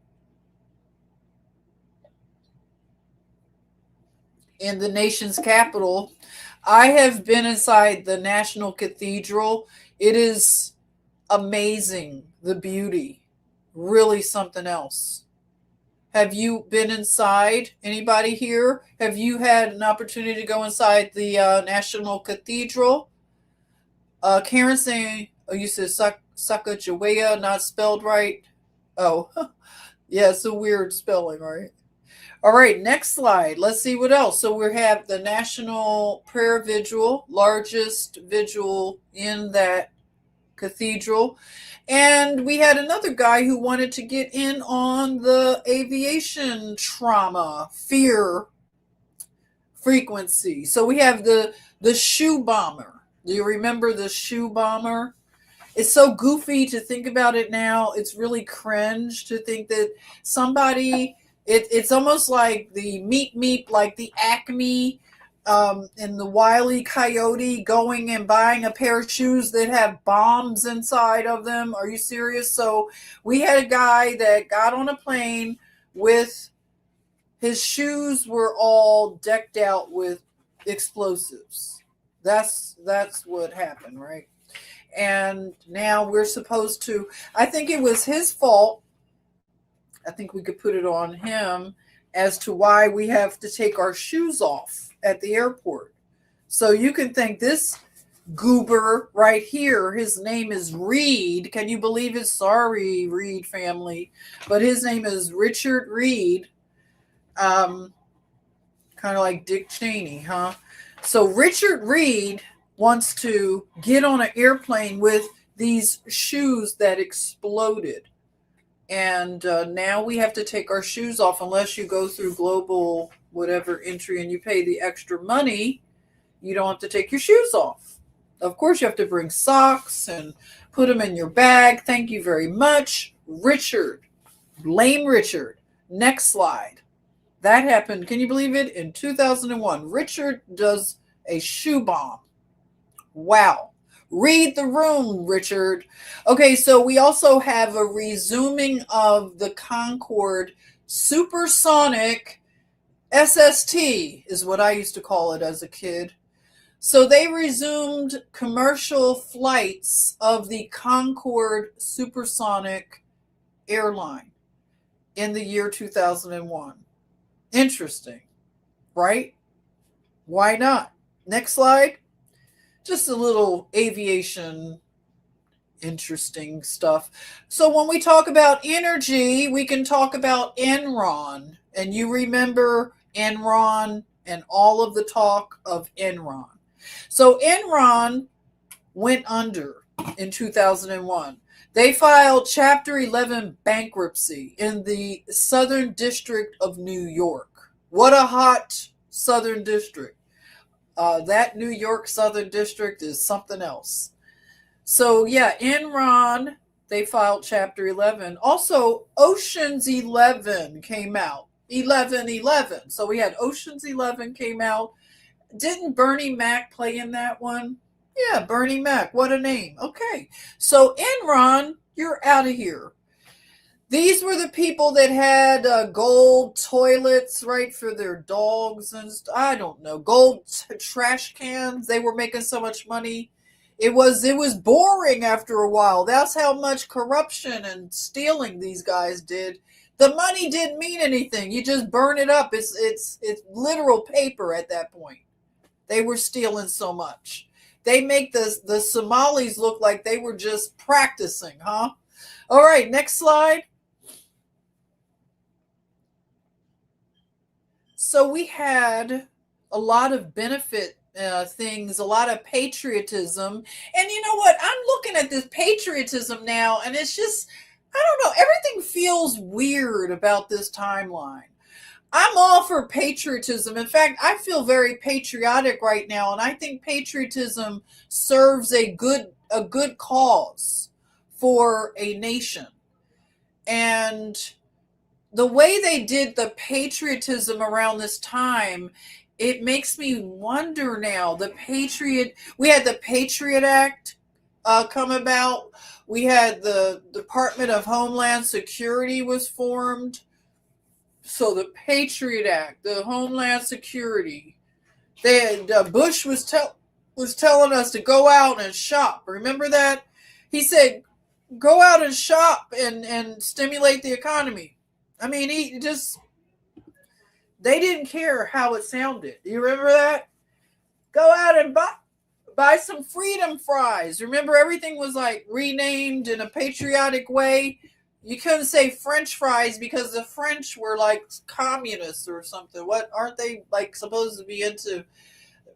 in the nation's capital. I have been inside the National Cathedral. It is amazing, the beauty. Really something else. Have you been inside? Anybody here? Have you had an opportunity to go inside the National Cathedral? Karen saying, oh, you said Sacagawea, not spelled right. Oh, yeah, it's a weird spelling, right? All right, next slide. Let's see what else. So we have the National Prayer Vigil, largest vigil in that cathedral. And we had another guy who wanted to get in on the aviation trauma, fear frequency. So we have the shoe bomber. Do you remember the shoe bomber? It's so goofy to think about it now. It's really cringe to think that somebody, it's almost like the meep, like the Acme and the Wile E. Coyote going and buying a pair of shoes that have bombs inside of them. Are you serious? So we had a guy that got on a plane with his shoes were all decked out with explosives. That's what happened, right? And now we're supposed to, I think it was his fault. I think we could put it on him as to why we have to take our shoes off at the airport. So you can thank this goober right here. His name is Reed. Can you believe it? Sorry, Reed family. But his name is Richard Reed. Kind of like Dick Cheney, huh? So Richard Reed wants to get on an airplane with these shoes that exploded. And now we have to take our shoes off unless you go through global whatever entry and you pay the extra money. You don't have to take your shoes off. Of course, you have to bring socks and put them in your bag. Thank you very much, Richard. Lame Richard. Next slide. That happened, can you believe it? In 2001. Richard does a shoe bomb. Wow. Read the room, Richard. Okay, so we also have a resuming of the Concorde supersonic SST, is what I used to call it as a kid. So they resumed commercial flights of the Concorde supersonic airline in the year 2001. Interesting, right? Why not? Next slide. Just a little aviation interesting stuff. So when we talk about energy, we can talk about Enron. And you remember Enron and all of the talk of Enron. So Enron went under in 2001. They filed Chapter 11 bankruptcy in the Southern District of New York. What a hot Southern District. That New York Southern District is something else. So yeah, Enron, they filed Chapter 11. Also, Ocean's 11 came out. 11. So we had Ocean's 11 came out. Didn't Bernie Mac play in that one? Yeah, Bernie Mac. What a name. Okay. So Enron, you're out of here. These were the people that had gold toilets, right, for their dogs and I don't know, gold trash cans. They were making so much money. It was boring after a while. That's how much corruption and stealing these guys did. The money didn't mean anything. You just burn it up. It's literal paper at that point. They were stealing so much. They make the Somalis look like they were just practicing, huh? All right, next slide. So we had a lot of benefit things, a lot of patriotism. And you know what? I'm looking at this patriotism now, and it's just, I don't know, everything feels weird about this timeline. I'm all for patriotism. In fact, I feel very patriotic right now, and I think patriotism serves a good cause for a nation. And the way they did the patriotism around this time, it makes me wonder now. We had the Patriot Act come about. We had the Department of Homeland Security was formed. So the Patriot Act, the Homeland Security, Bush was telling us to go out and shop. Remember that? He said, go out and shop and stimulate the economy. I mean, they didn't care how it sounded. You remember that? Go out and buy some freedom fries. Remember, everything was like renamed in a patriotic way. You couldn't say French fries because the French were like communists or something. What, aren't they like supposed to be into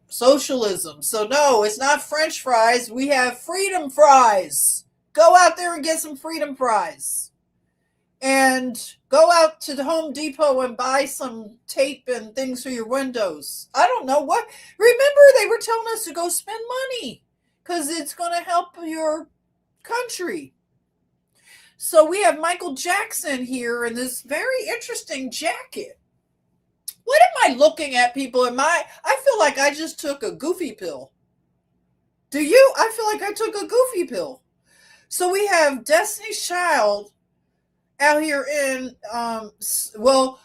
socialism? So no, it's not French fries. We have freedom fries. Go out there and get some freedom fries. And go out to the Home Depot and buy some tape and things for your windows. I don't know what. Remember, they were telling us to go spend money because it's going to help your country. So we have Michael Jackson here in this very interesting jacket. What am I looking at, people? I feel like I just took a goofy pill. Do you? I feel like I took a goofy pill. So we have Destiny's Child out here in well,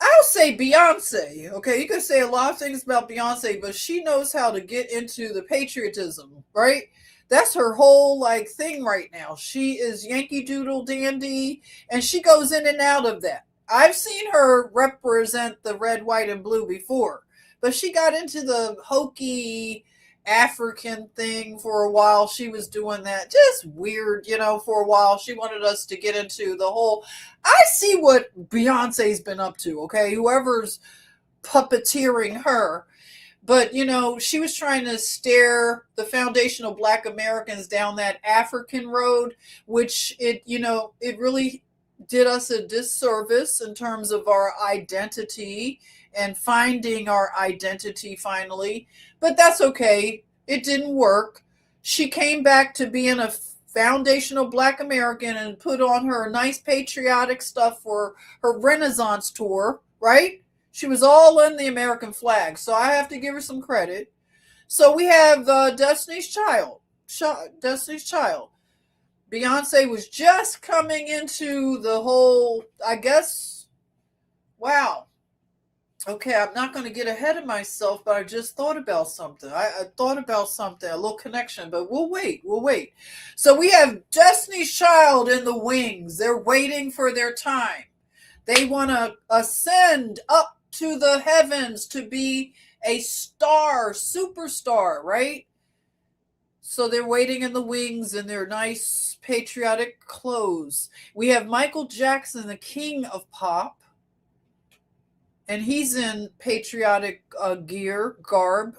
I'll say Beyonce. Okay, you can say a lot of things about Beyonce, but she knows how to get into the patriotism, right? That's her whole like thing right now. She is Yankee Doodle Dandy, and she goes in and out of that. I've seen her represent the red, white, and blue before, but she got into the hokey African thing for a while. She was doing that just weird, for a while. She wanted us to get into the whole. I see what Beyonce's been up to, okay? Whoever's puppeteering her. But, she was trying to stare the foundational Black Americans down that African road, which it really did us a disservice in terms of our identity and finding our identity finally. But that's okay. It didn't work. She came back to being a foundational Black American and put on her nice patriotic stuff for her Renaissance tour, right? She was all in the American flag, so I have to give her some credit. So we have Destiny's Child. Destiny's Child. Beyonce was just coming into the whole, I guess, wow. Okay, I'm not going to get ahead of myself, but I just thought about something. I thought about something, a little connection, but we'll wait. We'll wait. So we have Destiny's Child in the wings. They're waiting for their time. They want to ascend up to the heavens to be a star, superstar, right? So they're waiting in the wings in their nice patriotic clothes. We have Michael Jackson, the king of pop, and he's in patriotic garb,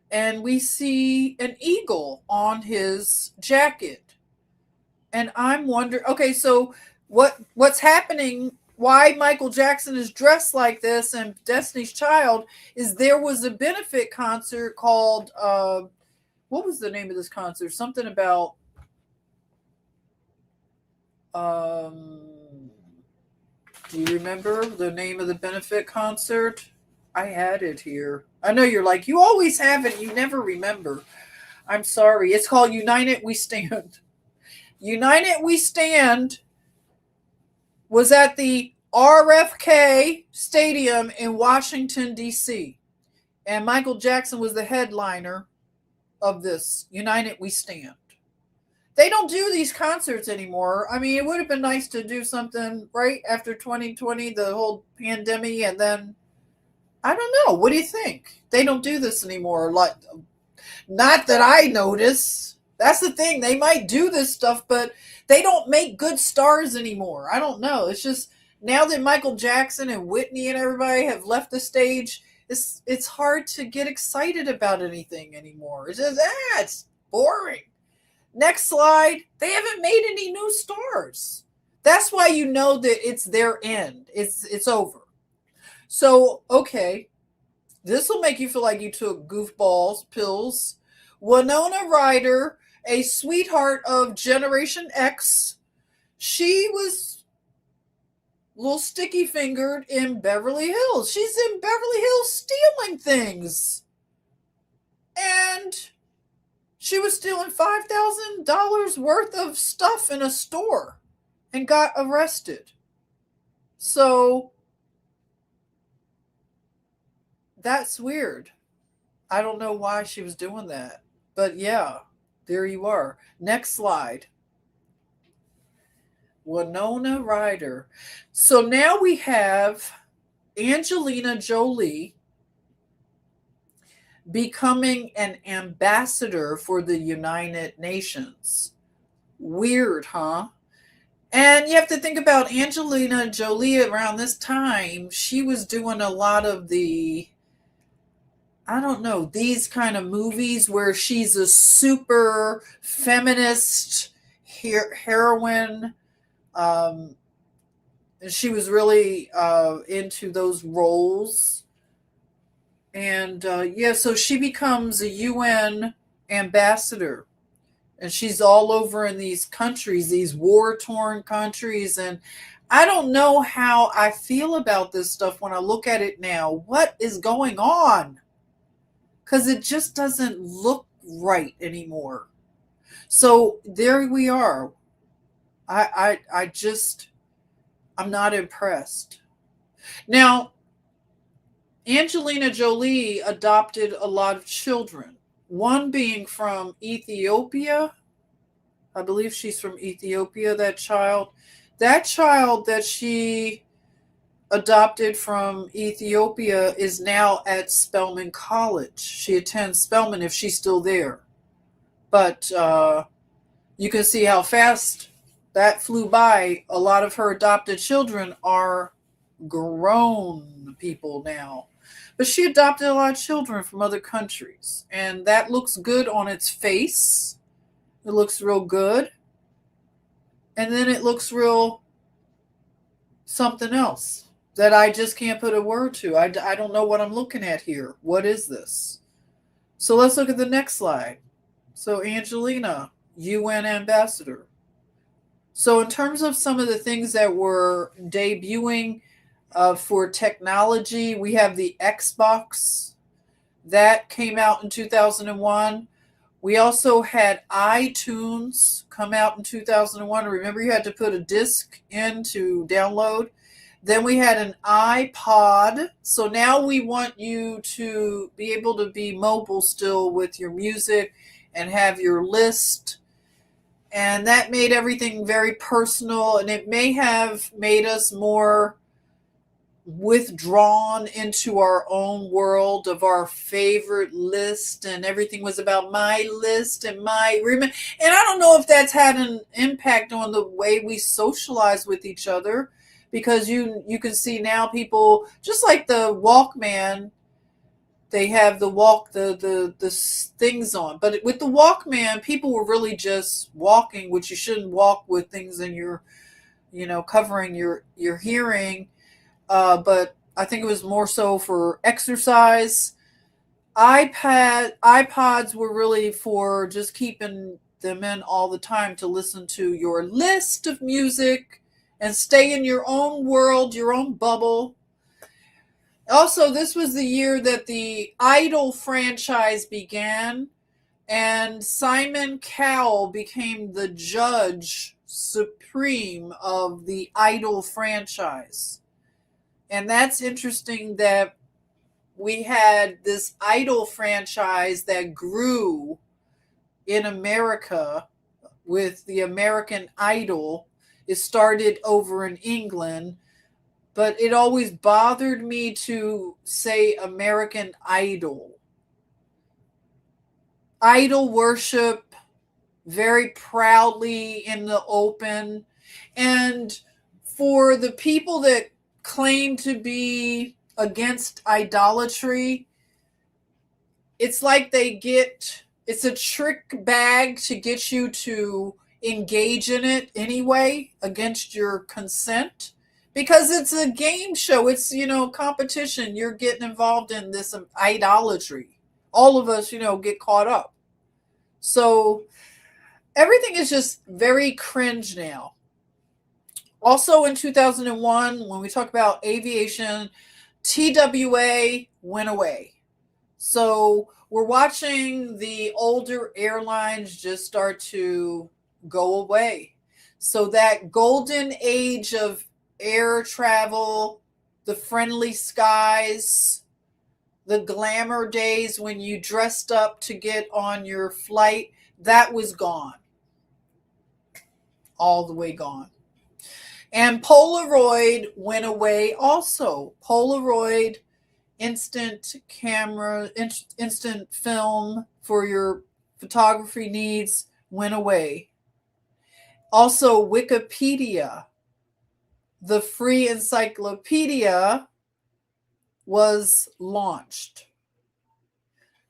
and we see an eagle on his jacket. And I'm wondering, okay, so what's happening? Why Michael Jackson is dressed like this and Destiny's Child is there was a benefit concert called what was the name of this concert? Something about do you remember the name of the benefit concert? I had it here. I know you're like, you always have it, you never remember. I'm sorry. It's called United We Stand. United We Stand was at the RFK Stadium in Washington, D.C. And Michael Jackson was the headliner of this United We Stand. They don't do these concerts anymore. I mean, it would have been nice to do something right after 2020, the whole pandemic, and then I don't know. What do you think? They don't do this anymore. Like, not that I notice. That's the thing. They might do this stuff, but they don't make good stars anymore. I don't know. It's just now that Michael Jackson and Whitney and everybody have left the stage, it's hard to get excited about anything anymore. It's just it's boring. Next slide. They haven't made any new stars. That's why you know that it's their end. It's over. So, okay. This will make you feel like you took goofballs pills. Winona Ryder, a sweetheart of Generation X, she was a little sticky fingered in Beverly Hills. She's in Beverly Hills stealing things. And she was stealing $5,000 worth of stuff in a store and got arrested. So that's weird. I don't know why she was doing that. But yeah, there you are. Next slide. Winona Ryder. So now we have Angelina Jolie becoming an ambassador for the United Nations. Weird, huh? And you have to think about Angelina Jolie around this time. She was doing a lot of the, I don't know, these kind of movies where she's a super feminist heroine. Um, and she was really into those roles. And yeah, so she becomes a UN ambassador. And she's all over in these countries, these war torn countries. And I don't know how I feel about this stuff when I look at it now. What is going on? Because it just doesn't look right anymore. So there we are. I just, I'm not impressed. Now, Angelina Jolie adopted a lot of children, one being from Ethiopia. I believe she's from Ethiopia, that child. That child that she adopted from Ethiopia is now at Spelman College. She attends Spelman if she's still there. But you can see how fast that flew by. A lot of her adopted children are grown people now. But she adopted a lot of children from other countries. And that looks good on its face. It looks real good. And then it looks real something else that I just can't put a word to. I don't know what I'm looking at here. What is this? So let's look at the next slide. So Angelina, UN ambassador. So in terms of some of the things that were debuting for technology, we have the Xbox. That came out in 2001. We also had iTunes come out in 2001. Remember, you had to put a disc in to download. Then we had an iPod. So now we want you to be able to be mobile still with your music and have your list. And that made everything very personal. And it may have made us more withdrawn into our own world of our favorite list, and everything was about my list and my remember. And I don't know if that's had an impact on the way we socialize with each other, because you can see now people, just like the Walkman, they have the things on, but with the Walkman people were really just walking, which you shouldn't walk with things in your, covering your hearing. But I think it was more so for exercise. iPods were really for just keeping them in all the time to listen to your list of music and stay in your own world, your own bubble. Also, this was the year that the Idol franchise began, and Simon Cowell became the judge supreme of the Idol franchise. And that's interesting that we had this Idol franchise that grew in America with the American Idol. It started over in England, but it always bothered me to say American Idol. Idol worship very proudly in the open. And for the people that claim to be against idolatry, it's like it's a trick bag to get you to engage in it anyway against your consent, because it's a game show. It's, competition. You're getting involved in this idolatry. All of us, get caught up. So everything is just very cringe now. Also in 2001, when we talk about aviation, TWA went away. So we're watching the older airlines just start to go away. So that golden age of air travel, the friendly skies, the glamour days when you dressed up to get on your flight, that was gone. All the way gone. And Polaroid went away also. Polaroid instant camera, instant film for your photography needs went away. Also, Wikipedia, the free encyclopedia, was launched.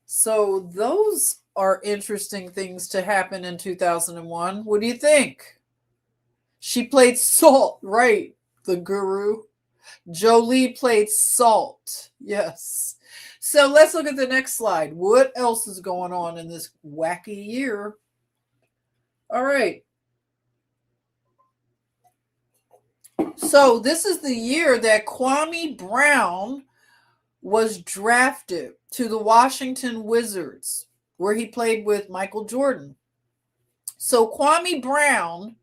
So, those are interesting things to happen in 2001. What do you think? She played Salt, right? The guru. Jolie played Salt. Yes. So let's look at the next slide. What else is going on in this wacky year? All right. So this is the year that Kwame Brown was drafted to the Washington Wizards, where he played with Michael Jordan. So Kwame Brown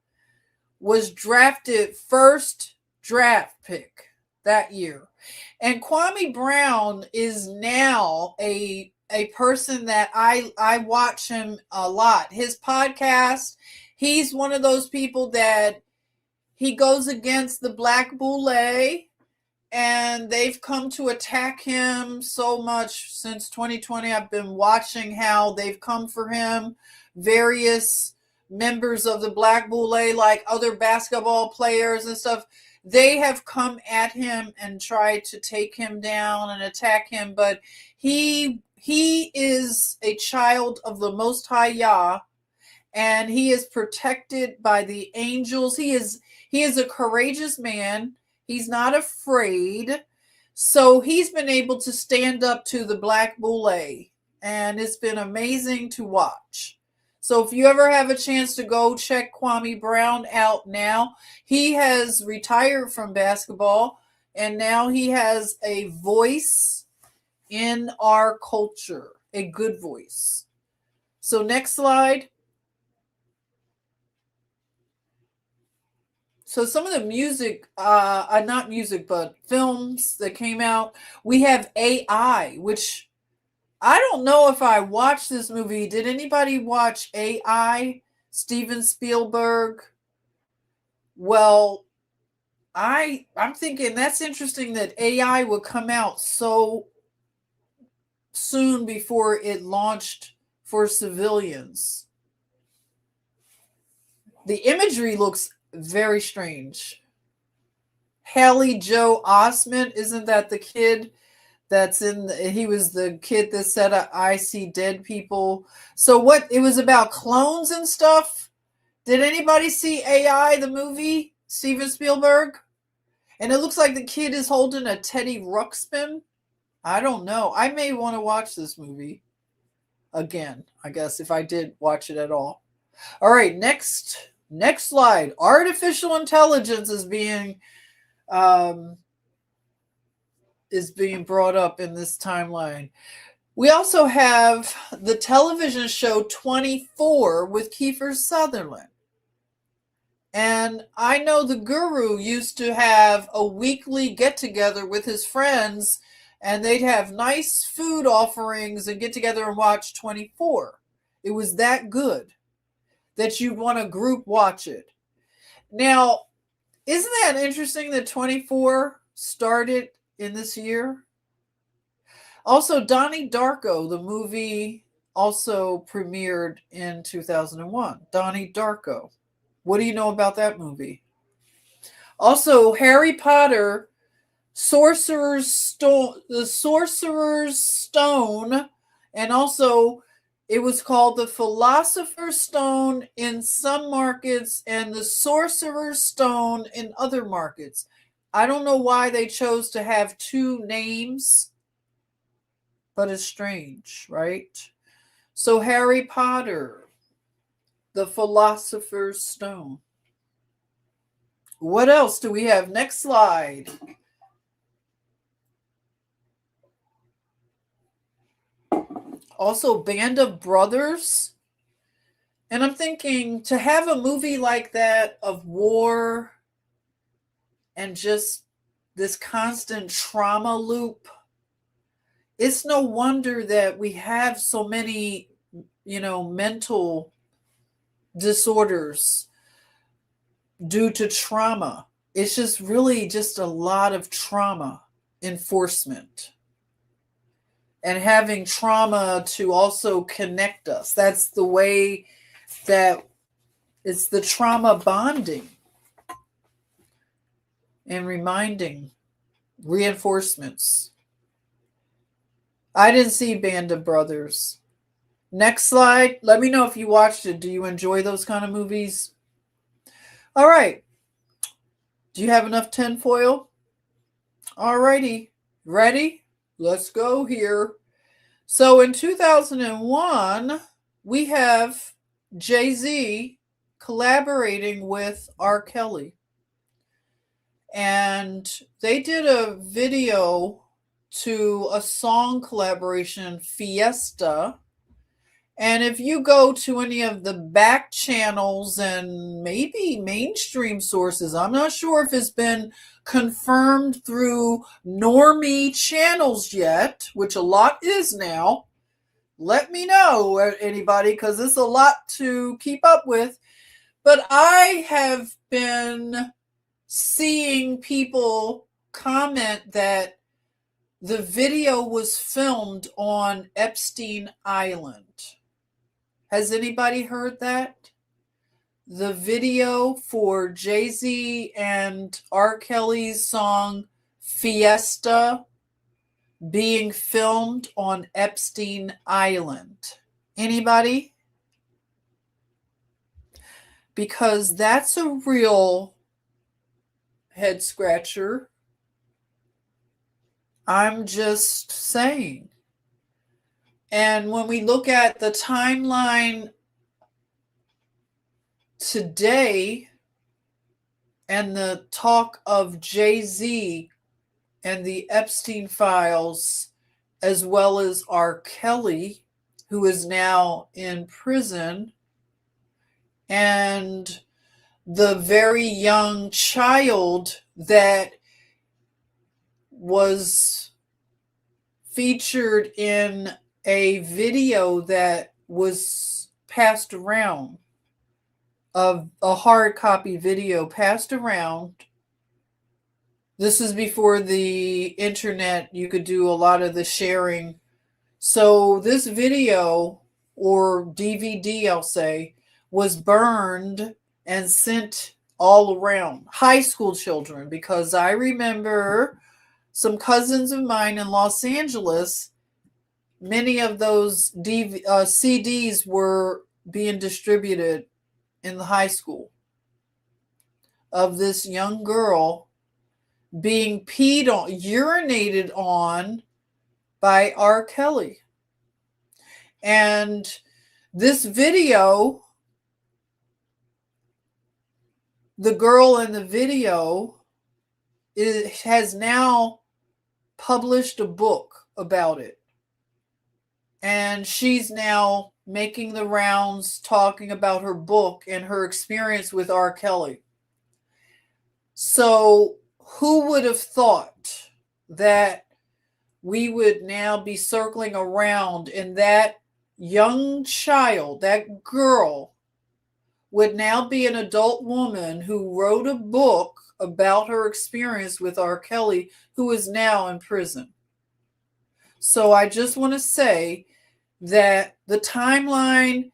was drafted first draft pick that year. And Kwame Brown is now a person that I watch him a lot. His podcast, he's one of those people that he goes against the Black Boule, and they've come to attack him so much since 2020. I've been watching how they've come for him. Various members of the Black Boule, like other basketball players and stuff, they have come at him and tried to take him down and attack him. But he is a child of the Most High Yah, and he is protected by the angels. He is a courageous man. He's not afraid. So he's been able to stand up to the Black Boule, and it's been amazing to watch. So if you ever have a chance to go check Kwame Brown out now, he has retired from basketball, and now he has a voice in our culture, a good voice. So next slide. So some of the music, not music, but films that came out, we have AI, which I don't know if I watched this movie. Did anybody watch AI? Steven Spielberg? Well, I'm thinking that's interesting that AI would come out so soon before it launched for civilians. The imagery looks very strange. Haley Joe Osment, isn't that the kid that's he was the kid that said I see dead people. So what, it was about clones and stuff? Did anybody see AI, the movie, Steven Spielberg? And it looks like the kid is holding a Teddy Ruxpin. I don't know. I may want to watch this movie again, I guess, if I did watch it at all. All right, next slide. Artificial intelligence is being brought up in this timeline. We also have the television show 24 with Kiefer Sutherland. And I know the guru used to have a weekly get-together with his friends, and they'd have nice food offerings and get together and watch 24. It was that good that you'd want to group watch it. Now, isn't that interesting that 24 started in this year? Also, Donnie Darko, the movie, also premiered in 2001. Donnie Darko. What do you know about that movie? Also, Harry Potter, the Sorcerer's Stone, and also it was called the Philosopher's Stone in some markets and the Sorcerer's Stone in other markets. I don't know why they chose to have two names, but it's strange, right? So Harry Potter, the Philosopher's Stone. What else do we have? Next slide. Also, Band of Brothers. And I'm thinking, to have a movie like that of war and just this constant trauma loop, it's no wonder that we have so many, mental disorders due to trauma. it's just really just a lot of trauma enforcement and having trauma to also connect us. That's the way that it's the trauma bonding and reminding reinforcements. I didn't see Band of Brothers. Next slide. Let me know if you watched it. Do you enjoy those kind of movies? All right. Do you have enough tinfoil? All righty. Ready? Let's go here. So in 2001, we have Jay-Z collaborating with R. Kelly. And they did a video to a song collaboration, Fiesta. And if you go to any of the back channels and maybe mainstream sources, I'm not sure if it's been confirmed through normie channels yet, which a lot is now. Let me know, anybody, because it's a lot to keep up with. But I have been seeing people comment that the video was filmed on Epstein Island. Has anybody heard that? The video for Jay-Z and R. Kelly's song Fiesta being filmed on Epstein Island. Anybody? Because that's a real head scratcher. I'm just saying. And when we look at the timeline today and the talk of Jay-Z and the Epstein files, as well as R. Kelly, who is now in prison, and the very young child that was featured in a video that was passed around, of a hard copy video passed around. This is before the internet. You could do a lot of the sharing. So this video, or DVD, I'll say, was burned and sent all around high school children, because I remember some cousins of mine in Los Angeles, many of those CDs were being distributed in the high school of this young girl being peed on, urinated on by R. Kelly. And this video, the girl in the video has now published a book about it. And she's now making the rounds talking about her book and her experience with R. Kelly. So who would have thought that we would now be circling around and that young child, that girl, would now be an adult woman who wrote a book about her experience with R. Kelly, who is now in prison. So I just want to say that the timeline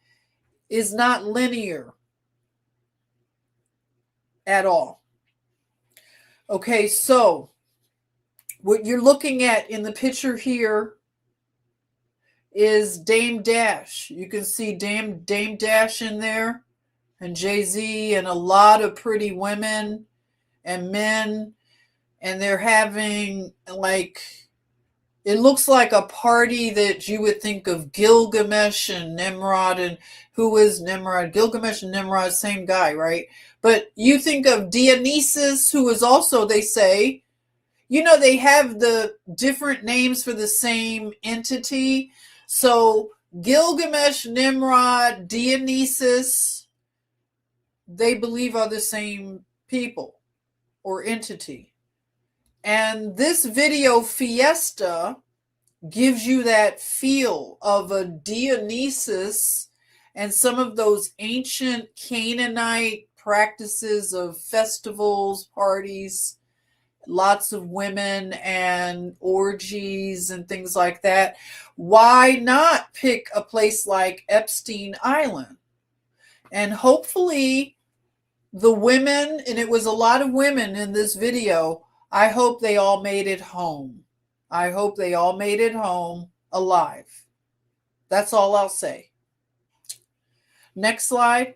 is not linear at all. Okay, so what you're looking at in the picture here is Dame Dash. You can see Dame Dash in there, and Jay-Z, and a lot of pretty women and men, and they're having, like, it looks like a party that you would think of Gilgamesh and Nimrod. And who is Nimrod? Gilgamesh and Nimrod, same guy, right? But you think of Dionysus, who is also, they say, you know, they have the different names for the same entity. So Gilgamesh, Nimrod, Dionysus, they believe are the same people or entity. And this video, Fiesta, gives you that feel of a Dionysus and some of those ancient Canaanite practices of festivals, parties, lots of women and orgies and things like that. Why not pick a place like Epstein Island? And hopefully the women, and it was a lot of women in this video, I hope they all made it home. I hope they all made it home alive. That's all I'll say. Next slide.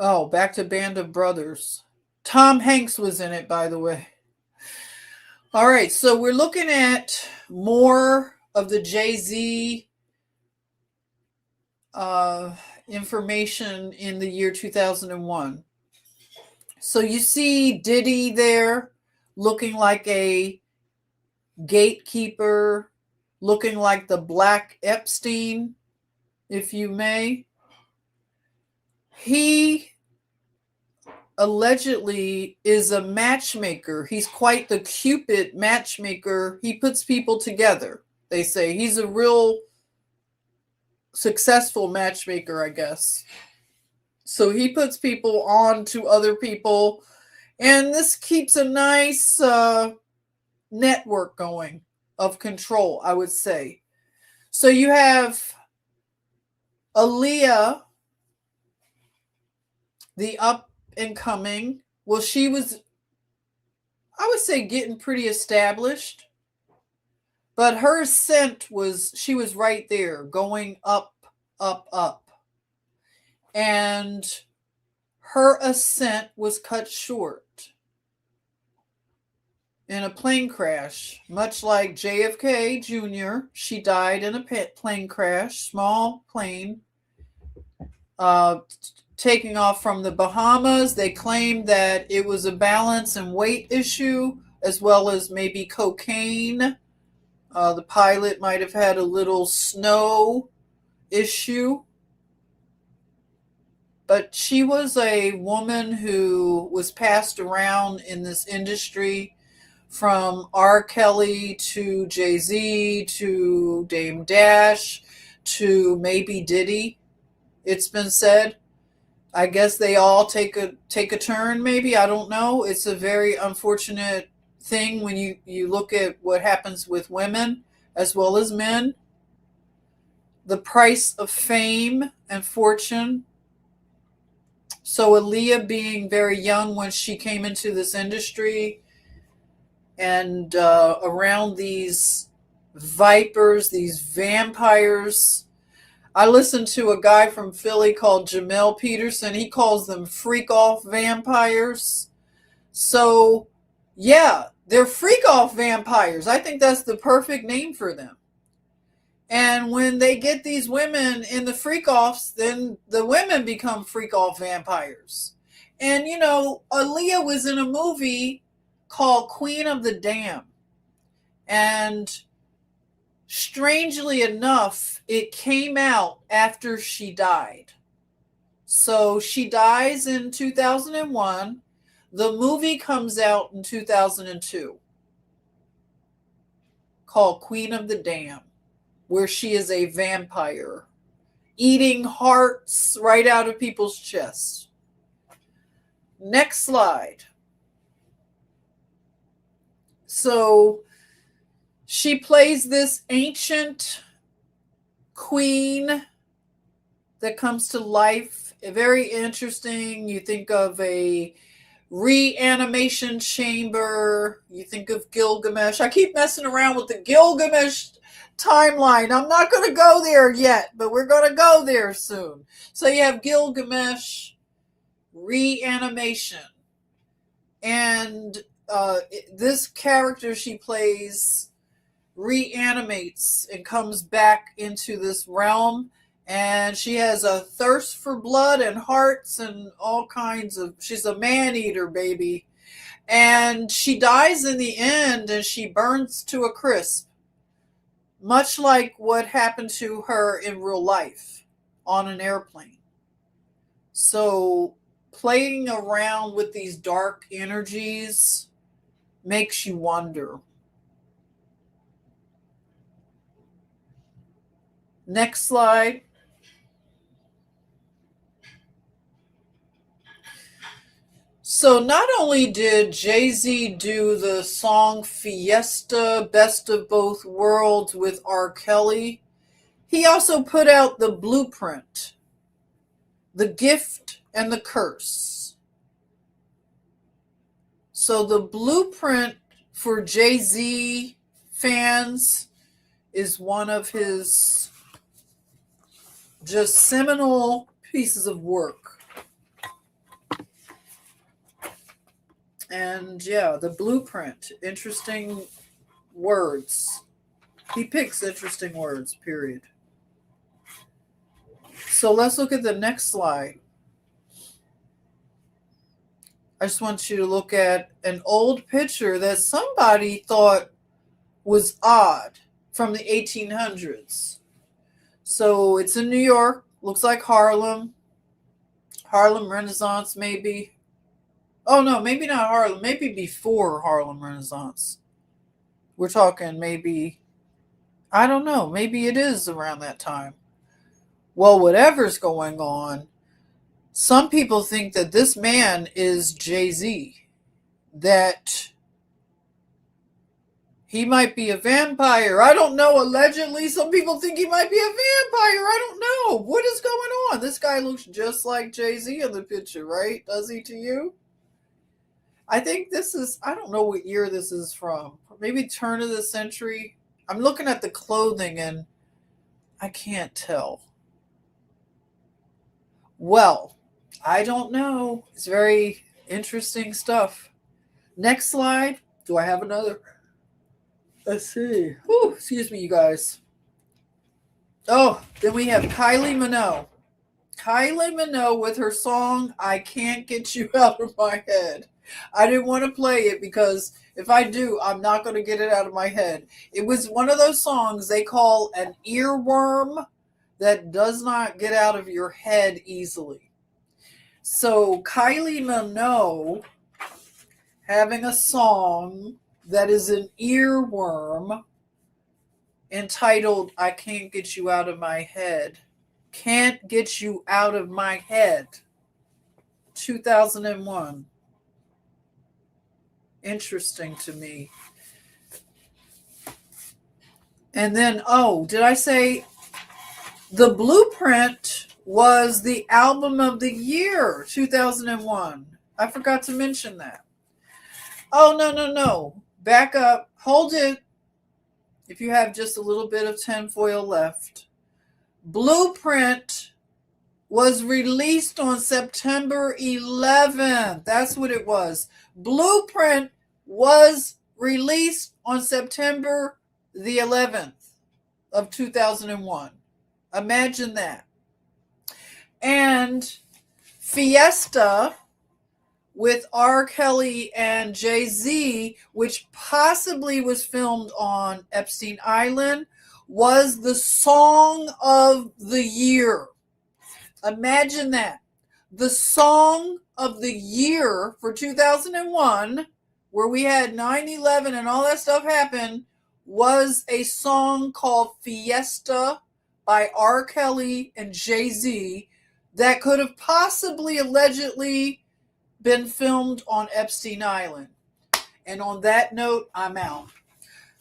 Oh, back to Band of Brothers. Tom Hanks was in it, by the way. All right, so we're looking at more of the Jay-Z information in the year 2001. So you see Diddy there looking like a gatekeeper, looking like the Black Epstein, if you may. He allegedly is a matchmaker. He's quite the Cupid matchmaker. He puts people together. They say he's a real successful matchmaker, I guess. So he puts people on to other people, and this keeps a nice network going of control, I would say. So you have Aaliyah, the up and coming. Well, she was, I would say, getting pretty established, but her ascent was, she was right there, going up, up, up. And her ascent was cut short in a plane crash, much like JFK Jr. She died in a plane crash, small plane, taking off from the Bahamas. They claimed that it was a balance and weight issue, as well as maybe cocaine. The pilot might have had a little snow issue. But she was a woman who was passed around in this industry, from R. Kelly to Jay-Z to Dame Dash to maybe Diddy, it's been said. I guess they all take a turn, maybe. I don't know. It's a very unfortunate thing when you look at what happens with women as well as men. The price of fame and fortune. So Aaliyah, being very young when she came into this industry, and around these vipers, these vampires. I listened to a guy from Philly called Jamel Peterson. He calls them freak off vampires. So, yeah, they're freak off vampires. I think that's the perfect name for them. And when they get these women in the freak offs, then the women become freak off vampires. And, you know, Aaliyah was in a movie called Queen of the Dam. And strangely enough, it came out after she died. So she dies in 2001. The movie comes out in 2002 called Queen of the Dam, where she is a vampire eating hearts right out of people's chests. Next slide. So she plays this ancient queen that comes to life. Very interesting. You think of a reanimation chamber. You think of Gilgamesh. I keep messing around with the Gilgamesh timeline. I'm not going to go there yet, but we're going to go there soon. So you have Gilgamesh, reanimation. And this character she plays reanimates and comes back into this realm, and she has a thirst for blood and hearts and all kinds of, she's a man-eater, baby. And she dies in the end, and she burns to a crisp, much like what happened to her in real life on an airplane. So playing around with these dark energies makes you wonder. Next slide. So not only did Jay-Z do the song Fiesta, Best of Both Worlds with R. Kelly, he also put out the blueprint, The Gift and the Curse. So the blueprint for Jay-Z fans is one of his just seminal pieces of work. And yeah, the blueprint, interesting words. He picks interesting words, period. So let's look at the next slide. I just want you to look at an old picture that somebody thought was odd from the 1800s. So it's in New York, looks like Harlem Renaissance maybe. Oh no, maybe not Harlem, maybe before Harlem Renaissance. We're talking maybe, I don't know, maybe it is around that time. Well, whatever's going on, some people think that this man is Jay-Z, that he might be a vampire. I don't know. Allegedly, some people think he might be a vampire. I don't know. What is going on? This guy looks just like Jay-Z in the picture, right? Does he to you? I think this is, I don't know what year this is from. Maybe turn of the century. I'm looking at the clothing and I can't tell. Well, I don't know. It's very interesting stuff. Next slide. Do I have another? Let's see. Whew, excuse me, you guys. Oh, then we have Kylie Minogue. Kylie Minogue with her song, I Can't Get You Out of My Head. I didn't want to play it because if I do, I'm not going to get it out of my head. It was one of those songs they call an earworm that does not get out of your head easily. So Kylie Minogue having a song that is an earworm entitled I Can't Get You Out of My Head. Can't Get You Out of My Head. 2001. Interesting to me. And then, oh, did I say the blueprint was the album of the year, 2001. I forgot to mention that. Oh, no. Back up. Hold it. If you have just a little bit of tinfoil left. Blueprint was released on September 11th. That's what it was. Blueprint was released on September the 11th of 2001. Imagine that. And Fiesta with R. Kelly and Jay-Z, which possibly was filmed on Epstein Island, was the song of the year. Imagine that. The song of the year for 2001, where we had 9/11 and all that stuff happen, was a song called Fiesta by R. Kelly and Jay-Z that could have possibly allegedly been filmed on Epstein Island. And on that note, I'm out.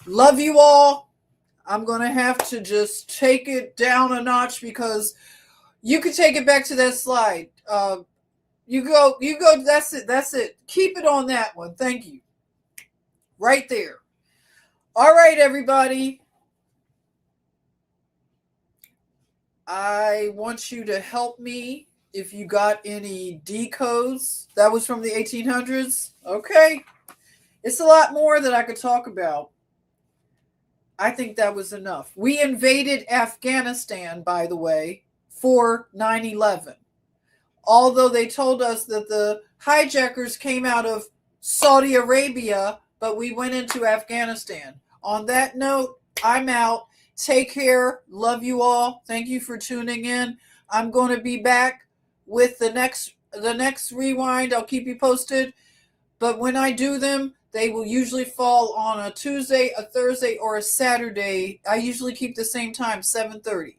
Love you all. I'm going to have to just take it down a notch because you could take it back to that slide. You go, that's it. Keep it on that one. Thank you. Right there. All right, everybody. I want you to help me if you got any decodes. That was from the 1800s. Okay. It's a lot more that I could talk about. I think that was enough. We invaded Afghanistan, by the way, for 9/11. Although they told us that the hijackers came out of Saudi Arabia, but we went into Afghanistan. On that note, I'm out. Take care. Love you all. Thank you for tuning in. I'm going to be back with the next rewind. I'll keep you posted. But when I do them, They will usually fall on a Tuesday, a Thursday, or a Saturday. I usually keep the same time, 7:30.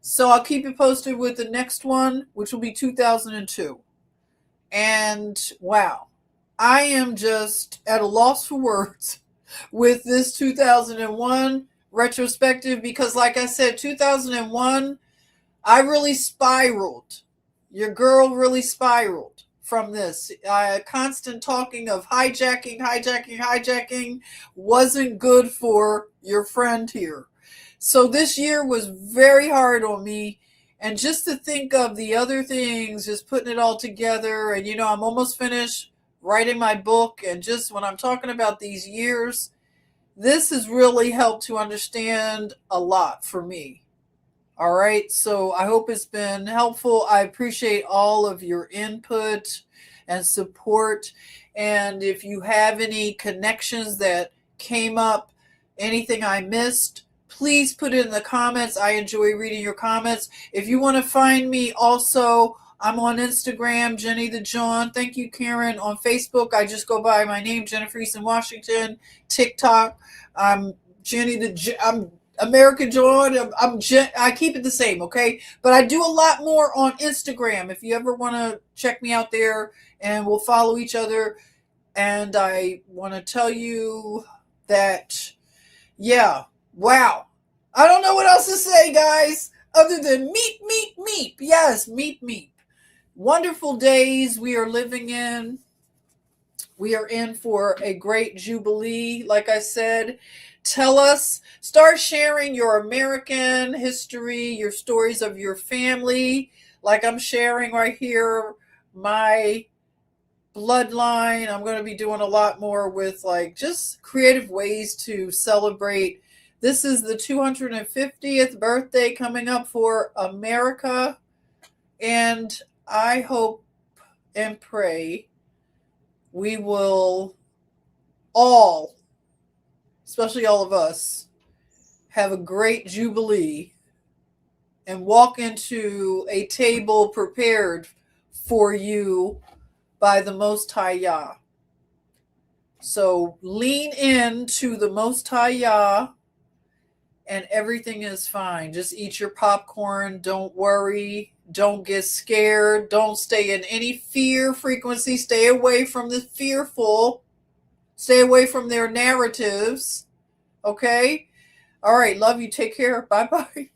So I'll keep you posted with the next one, which will be 2002. And wow, I am just at a loss for words with this 2001 retrospective because, like I said, 2001, I really spiraled. Your girl really spiraled from this. Constant talking of hijacking, hijacking, hijacking wasn't good for your friend here. So this year was very hard on me. And just to think of the other things, just putting it all together. And, I'm almost finished writing my book. And just when I'm talking about these years, this has really helped to understand a lot for me. All right. So I hope it's been helpful. I appreciate all of your input and support. And if you have any connections that came up, anything I missed, please put it in the comments. I enjoy reading your comments. If you want to find me also, I'm on Instagram, Jenny the John. Thank you, Karen. On Facebook, I just go by my name, Jennifer Easton Washington. TikTok, I'm I'm American John. I keep it the same, okay? But I do a lot more on Instagram. If you ever want to check me out there, and we'll follow each other. And I want to tell you that, yeah, wow. I don't know what else to say, guys, other than meep, meep, meep. Yes, meep, meep. Wonderful days we are living in. We are in for a great jubilee, like I said. Start sharing your American history, your stories of your family, like I'm sharing right here, my bloodline. I'm going to be doing a lot more with just creative ways to celebrate. This is the 250th birthday coming up for America, and I hope and pray we will all, especially all of us, have a great jubilee and walk into a table prepared for you by the Most High Yah. So lean into the Most High Yah and everything is fine. Just eat your popcorn. Don't worry. Don't get scared. Don't stay in any fear frequency. Stay away from the fearful. Stay away from their narratives. Okay? All right. Love you. Take care. Bye-bye.